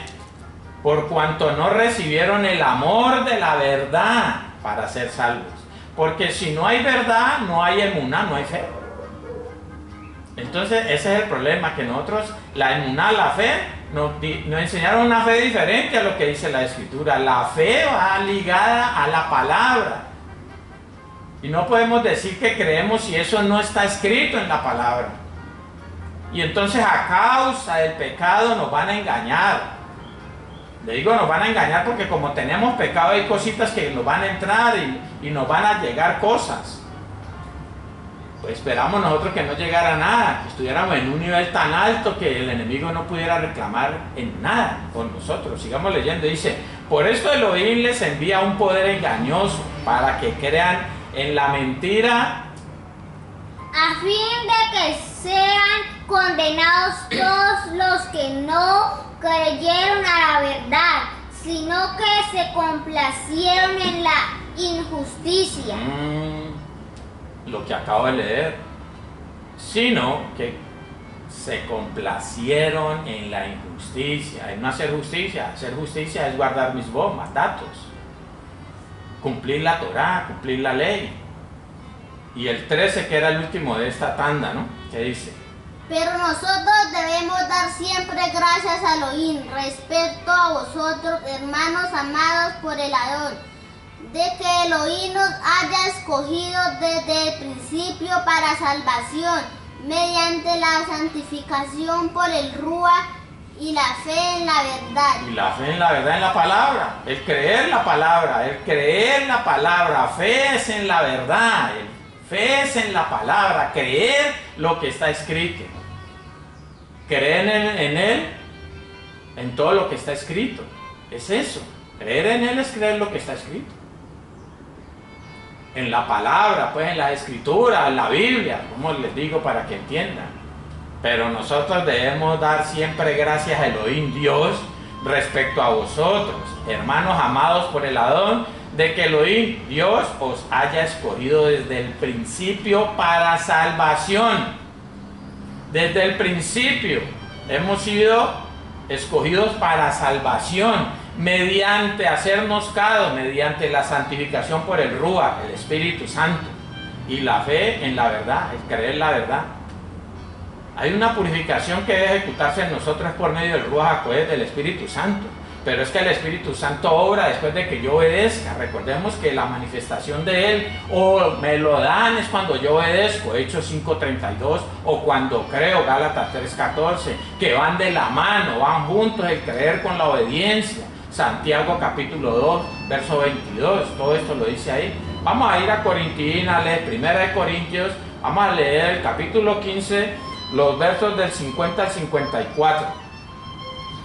Por cuanto no recibieron el amor de la verdad para ser salvos. Porque si no hay verdad, no hay emuná, no hay fe. Entonces ese es el problema, que nosotros, la emuná, la fe, nos enseñaron una fe diferente a lo que dice la Escritura. La fe va ligada a la palabra. Y no podemos decir que creemos si eso no está escrito en la palabra. Y entonces a causa del pecado nos van a engañar. Le digo nos van a engañar porque como tenemos pecado hay cositas que nos van a entrar y nos van a llegar cosas. Pues esperamos nosotros que no llegara nada, que estuviéramos en un nivel tan alto que el enemigo no pudiera reclamar en nada con nosotros. Sigamos leyendo, dice, por esto Elohim les envía un poder engañoso para que crean en la mentira, a fin de que sean condenados todos los que no creyeron a la verdad, sino que se complacieron en la injusticia. Lo que acabo de leer, sino que se complacieron en la injusticia, en no hacer justicia. Hacer justicia es guardar mis mandatos, cumplir la Torá, cumplir la ley. Y el 13, que era el último de esta tanda, ¿no? ¿Qué dice? Pero nosotros debemos dar siempre gracias a Elohim respecto a vosotros, hermanos amados por el Adón, de que Elohim nos haya escogido desde el principio para salvación, mediante la santificación por el Ruach y la fe en la verdad. Y la fe en la verdad, en la palabra, el creer la palabra, fe es en la verdad, fe es en la palabra, creer lo que está escrito. Creer en Él, en todo lo que está escrito. Es eso. Creer en Él es creer lo que está escrito. En la palabra, pues en la escritura, en la Biblia, como les digo para que entiendan. Pero nosotros debemos dar siempre gracias a Elohim Dios respecto a vosotros, hermanos amados por el Adón, de que Elohim Dios os haya escogido desde el principio para salvación. Desde el principio hemos sido escogidos para salvación, mediante hacernos caso, mediante la santificación por el Ruach, el Espíritu Santo, y la fe en la verdad, el creer la verdad. Hay una purificación que debe ejecutarse en nosotros por medio del Ruach HaKodesh, del Espíritu Santo. Pero es que el Espíritu Santo obra después de que yo obedezca. Recordemos que la manifestación de Él, o me lo dan, es cuando yo obedezco, Hechos 5:32, o cuando creo, Gálatas 3:14, que van de la mano, van juntos el creer con la obediencia. Santiago capítulo 2, verso 22, todo esto lo dice ahí. Vamos a ir a Corintiina, a leer 1 Corintios, vamos a leer el capítulo 15, los versos del 50 al 54.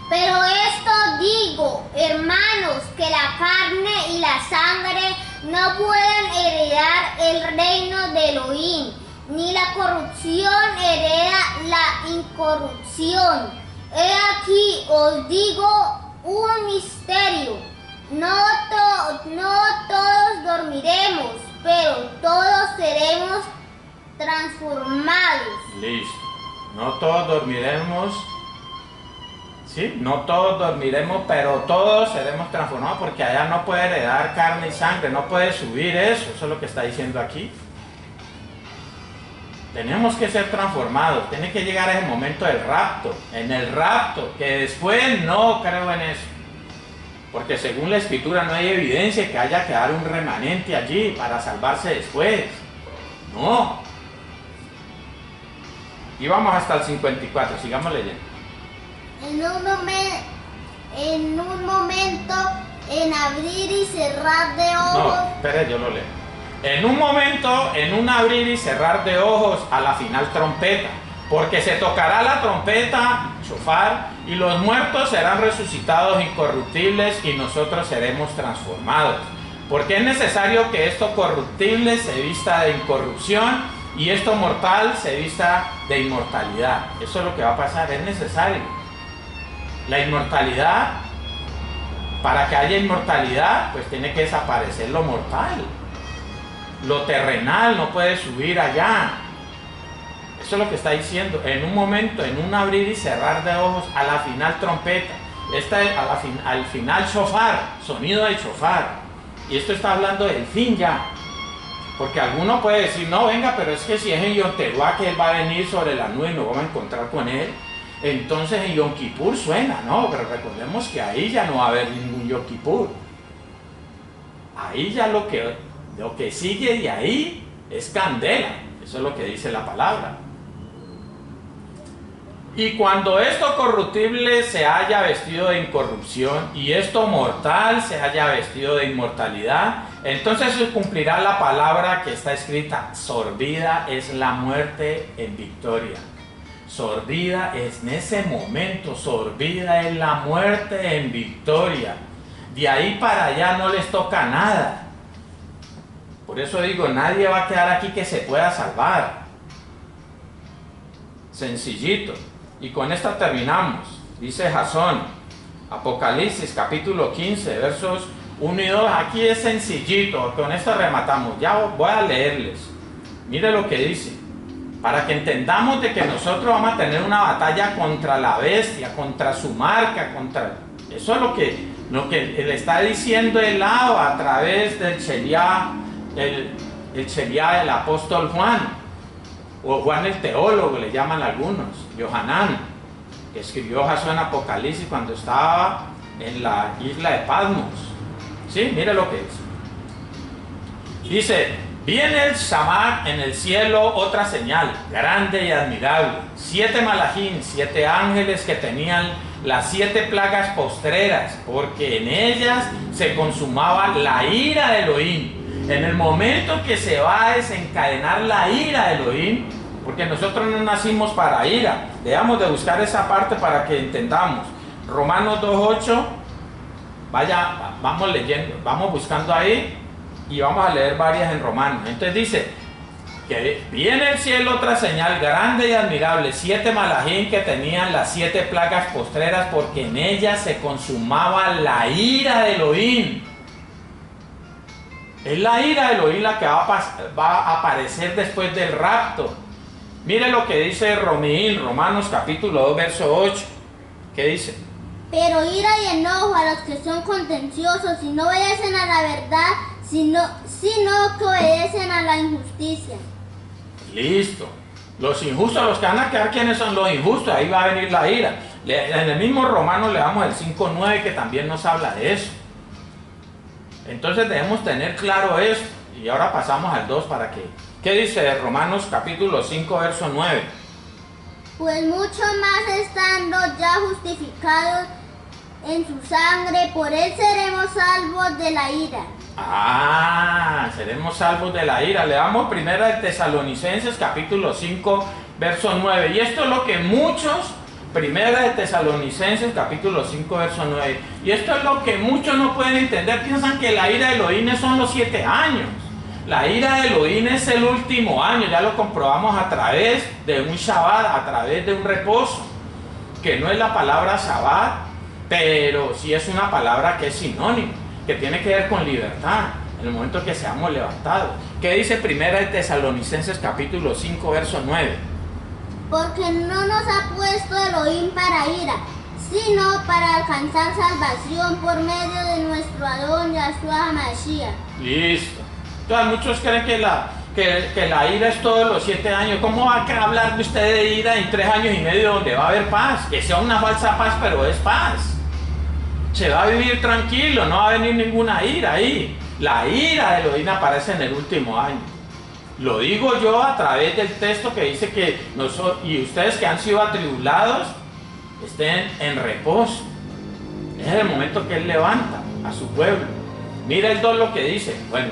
Pero esto digo, hermanos, que la carne y la sangre no pueden heredar el reino de Elohim, ni la corrupción hereda la incorrupción. He aquí os digo un misterio, no todos dormiremos, pero todos seremos transformados. Listo, no todos dormiremos. Sí, no todos dormiremos, pero todos seremos transformados, porque allá no puede heredar carne y sangre, no puede subir eso es lo que está diciendo aquí. Tenemos que ser transformados, tiene que llegar ese momento del rapto, en el rapto, que después no creo en eso. Porque según la Escritura no hay evidencia que haya que dar un remanente allí para salvarse después. No. Y vamos hasta el 54, sigamos leyendo. En un momento, en abrir y cerrar de ojos. No, espere, yo lo leo. En un momento, en un abrir y cerrar de ojos, a la final trompeta, porque se tocará la trompeta, shofar, y los muertos serán resucitados incorruptibles y nosotros seremos transformados. Porque es necesario que esto corruptible se vista de incorrupción y esto mortal se vista de inmortalidad. Eso es lo que va a pasar, es necesario. La inmortalidad, para que haya inmortalidad, pues tiene que desaparecer lo mortal. Lo terrenal no puede subir allá. Eso es lo que está diciendo. En un momento, en un abrir y cerrar de ojos, a la final trompeta. Al final shofar, sonido de shofar. Y esto está hablando del fin ya. Porque alguno puede decir, no, venga, pero es que si es en Yom Teruah que Él va a venir sobre la nube y nos vamos a encontrar con Él, entonces en Yom Kippur suena, no, pero recordemos que ahí ya no va a haber ningún Yom Kippur. Ahí ya lo que sigue de ahí es candela, eso es lo que dice la palabra. Y cuando esto corruptible se haya vestido de incorrupción y esto mortal se haya vestido de inmortalidad, entonces se cumplirá la palabra que está escrita: sorbida es la muerte en victoria. Sorbida es en ese momento, sorbida es la muerte en victoria. De ahí para allá no les toca nada. Por eso digo, nadie va a quedar aquí que se pueda salvar. Sencillito. Y con esta terminamos. Dice Jasón, Apocalipsis capítulo 15, versos 1 y 2. Aquí es sencillito, con esto rematamos. Ya voy a leerles. Mire lo que dice. para que entendamos de que nosotros vamos a tener una batalla contra la bestia, contra su marca, contra... Eso es lo que le está diciendo el Abba a través del Sheliá, el Sheliá del apóstol Juan, o Juan el teólogo le llaman algunos, Yohanan, que escribió Jasón en Apocalipsis cuando estaba en la isla de Patmos. ¿Sí? Mire lo que dice: vi en el Samar, en el cielo, otra señal, grande y admirable. 7 malachim, 7 ángeles que tenían las 7 plagas postreras, porque en ellas se consumaba la ira de Elohim. En el momento que se va a desencadenar la ira de Elohim, porque nosotros no nacimos para ira, debemos de buscar esa parte para que entendamos. Romanos 2:8, vaya, vamos leyendo, vamos buscando ahí y vamos a leer varias en Romanos. Entonces dice que viene el cielo otra señal grande y admirable, 7 malachim que tenían las 7 plagas postreras, porque en ellas se consumaba la ira de Elohim. Es la ira de Elohim la que va a aparecer después del rapto. Mire lo que dice Romanos capítulo 2, verso 8. ¿Qué dice? Pero ira y enojo a los que son contenciosos y no obedecen a la verdad, sino que obedecen a la injusticia. Listo. Los injustos, los que van a quedar, ¿quiénes son los injustos? Ahí va a venir la ira. En el mismo Romanos le damos el 5:9 que también nos habla de eso. Entonces debemos tener claro esto. Y ahora pasamos al 2 para que... ¿Qué dice Romanos capítulo 5, verso 9? Pues mucho más estando ya justificados en su sangre, por él seremos salvos de la ira. Seremos salvos de la ira. Le damos primera de Tesalonicenses capítulo 5, verso 9. Y esto es lo que muchos... Primera de Tesalonicenses capítulo 5 verso 9. Y esto es lo que muchos no pueden entender. Piensan que la ira de Elohim son los 7 años. La ira de Elohim es el último año. Ya lo comprobamos a través de un Shabbat, a través de un reposo. Que no es la palabra Shabbat, pero sí es una palabra que es sinónimo, que tiene que ver con libertad, en el momento que seamos levantados. ¿Qué dice Primera de Tesalonicenses capítulo 5 verso 9? Porque no nos ha puesto Elohim para ira, sino para alcanzar salvación por medio de nuestro Adón Yahshua HaMashiach. Listo. Entonces muchos creen que la ira es todos los 7 años. ¿Cómo va a hablar de usted de ira en 3 años y medio donde va a haber paz? Que sea una falsa paz, pero es paz. Se va a vivir tranquilo, no va a venir ninguna ira ahí. La ira de Elohim aparece en el último año. Lo digo yo a través del texto que dice que nosotros y ustedes que han sido atribulados estén en reposo. Es el momento que Él levanta a su pueblo. Mira el 2 lo que dice. Bueno,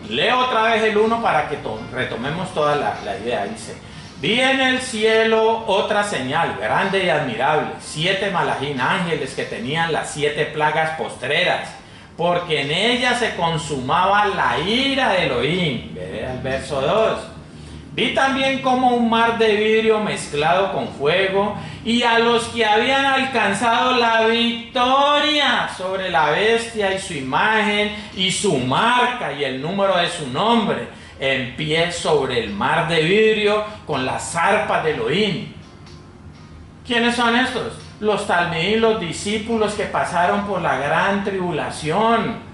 leo otra vez el 1 para que retomemos toda la idea. Dice: vi en el cielo otra señal grande y admirable, 7 malachim, ángeles que tenían las 7 plagas postreras, porque en ella se consumaba la ira de Elohim. Ve el verso 2. Vi también como un mar de vidrio mezclado con fuego, y a los que habían alcanzado la victoria sobre la bestia y su imagen y su marca y el número de su nombre, en pie sobre el mar de vidrio con las arpas de Elohim. ¿Quiénes son estos? Los talmidim, los discípulos que pasaron por la gran tribulación,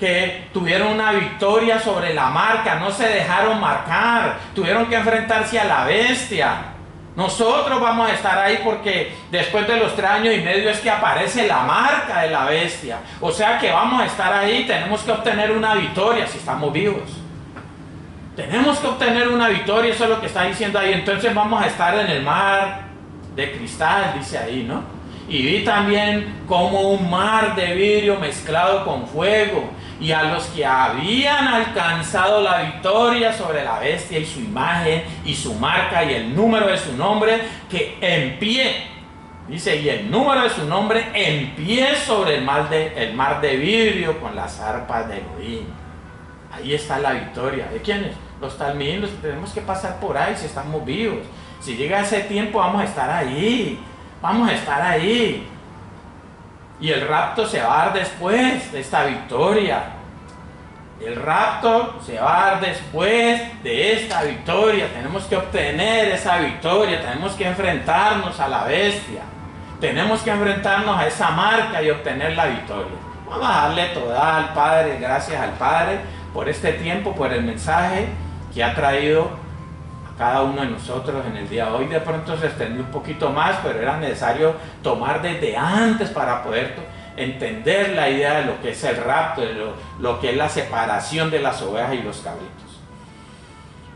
que tuvieron una victoria sobre la marca, no se dejaron marcar, tuvieron que enfrentarse a la bestia. Nosotros vamos a estar ahí porque después de los 3 años y medio es que aparece la marca de la bestia. O sea que vamos a estar ahí, tenemos que obtener una victoria si estamos vivos. Tenemos que obtener una victoria, eso es lo que está diciendo ahí. Entonces vamos a estar en el mar de cristal, dice ahí, ¿no? Y vi también como un mar de vidrio mezclado con fuego, y a los que habían alcanzado la victoria sobre la bestia y su imagen y su marca y el número de su nombre, que en pie, dice, y el número de su nombre en pie sobre el mar de vidrio con las arpas de Elohim. Ahí está la victoria. ¿De quiénes? Los talmidim, tenemos que pasar por ahí si estamos vivos. Si llega ese tiempo vamos a estar ahí. Vamos a estar ahí. Y el rapto se va a dar después de esta victoria. El rapto se va a dar después de esta victoria. Tenemos que obtener esa victoria, tenemos que enfrentarnos a la bestia, tenemos que enfrentarnos a esa marca y obtener la victoria. Vamos a darle toda al Padre, gracias al Padre por este tiempo, por el mensaje que ha traído a cada uno de nosotros en el día de hoy. De pronto se extendió un poquito más, pero era necesario tomar desde antes para poder entender la idea de lo que es el rapto, de lo que es la separación de las ovejas y los cabritos.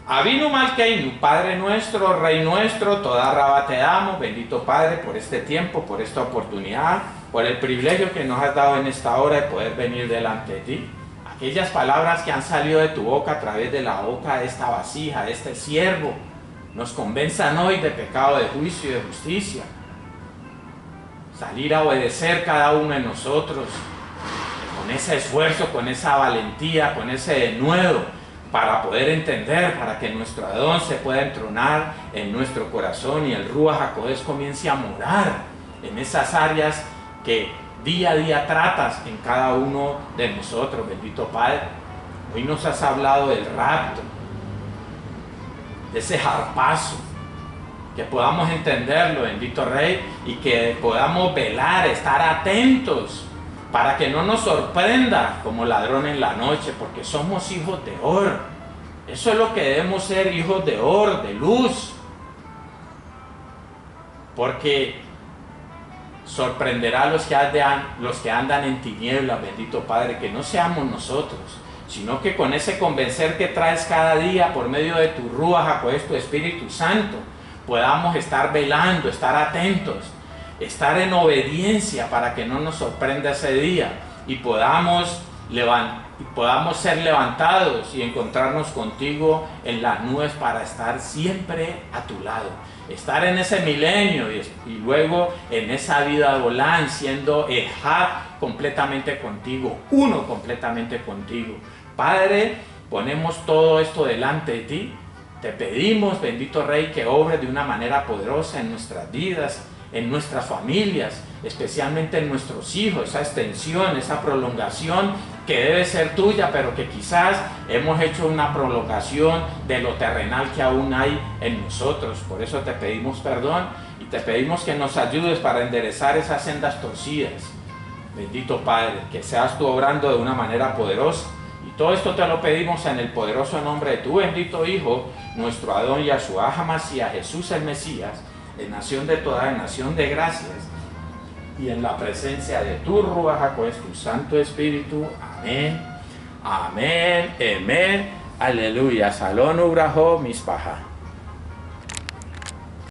Avinu Malkeinu, Padre nuestro, Rey nuestro, toda raba te damos, bendito Padre, por este tiempo, por esta oportunidad, por el privilegio que nos has dado en esta hora de poder venir delante de ti. Aquellas palabras que han salido de tu boca a través de la boca de esta vasija, de este siervo, nos convenzan hoy de pecado, de juicio y de justicia. Salir a obedecer cada uno de nosotros con ese esfuerzo, con esa valentía, con ese denuedo para poder entender, para que nuestro Adón se pueda entronar en nuestro corazón y el Ruach HaKodesh comience a morar en esas áreas que día a día tratas en cada uno de nosotros, bendito Padre. Hoy nos has hablado del rapto, de ese jarpazo, que podamos entenderlo, bendito Rey, y que podamos velar, estar atentos, para que no nos sorprenda como ladrón en la noche, porque somos hijos de Or. Eso es lo que debemos ser, hijos de Or, de luz, porque sorprenderá a los que andan en tinieblas, bendito Padre, que no seamos nosotros, sino que con ese convencer que traes cada día por medio de tu Ruach HaKodesh, tu Espíritu Santo, podamos estar velando, estar atentos, estar en obediencia para que no nos sorprenda ese día y podamos ser levantados y encontrarnos contigo en las nubes para estar siempre a tu lado, estar en ese milenio y luego en esa vida volán, siendo Ejad completamente contigo, uno completamente contigo. Padre, ponemos todo esto delante de ti. Te pedimos, bendito Rey, que obres de una manera poderosa en nuestras vidas, en nuestras familias, especialmente en nuestros hijos, esa extensión, esa prolongación que debe ser tuya, pero que quizás hemos hecho una prolongación de lo terrenal que aún hay en nosotros. Por eso te pedimos perdón y te pedimos que nos ayudes para enderezar esas sendas torcidas. Bendito Padre, que seas tú obrando de una manera poderosa. Y todo esto te lo pedimos en el poderoso nombre de tu bendito Hijo, nuestro Adón Yahshua HaMashiach, Jesús el Mesías, en nación de toda, en nación de gracias, y en la presencia de tu Ruach HaKodesh, tu Santo Espíritu. Amén, amén, amén, aleluya. Salón Ubrajo Mispaja.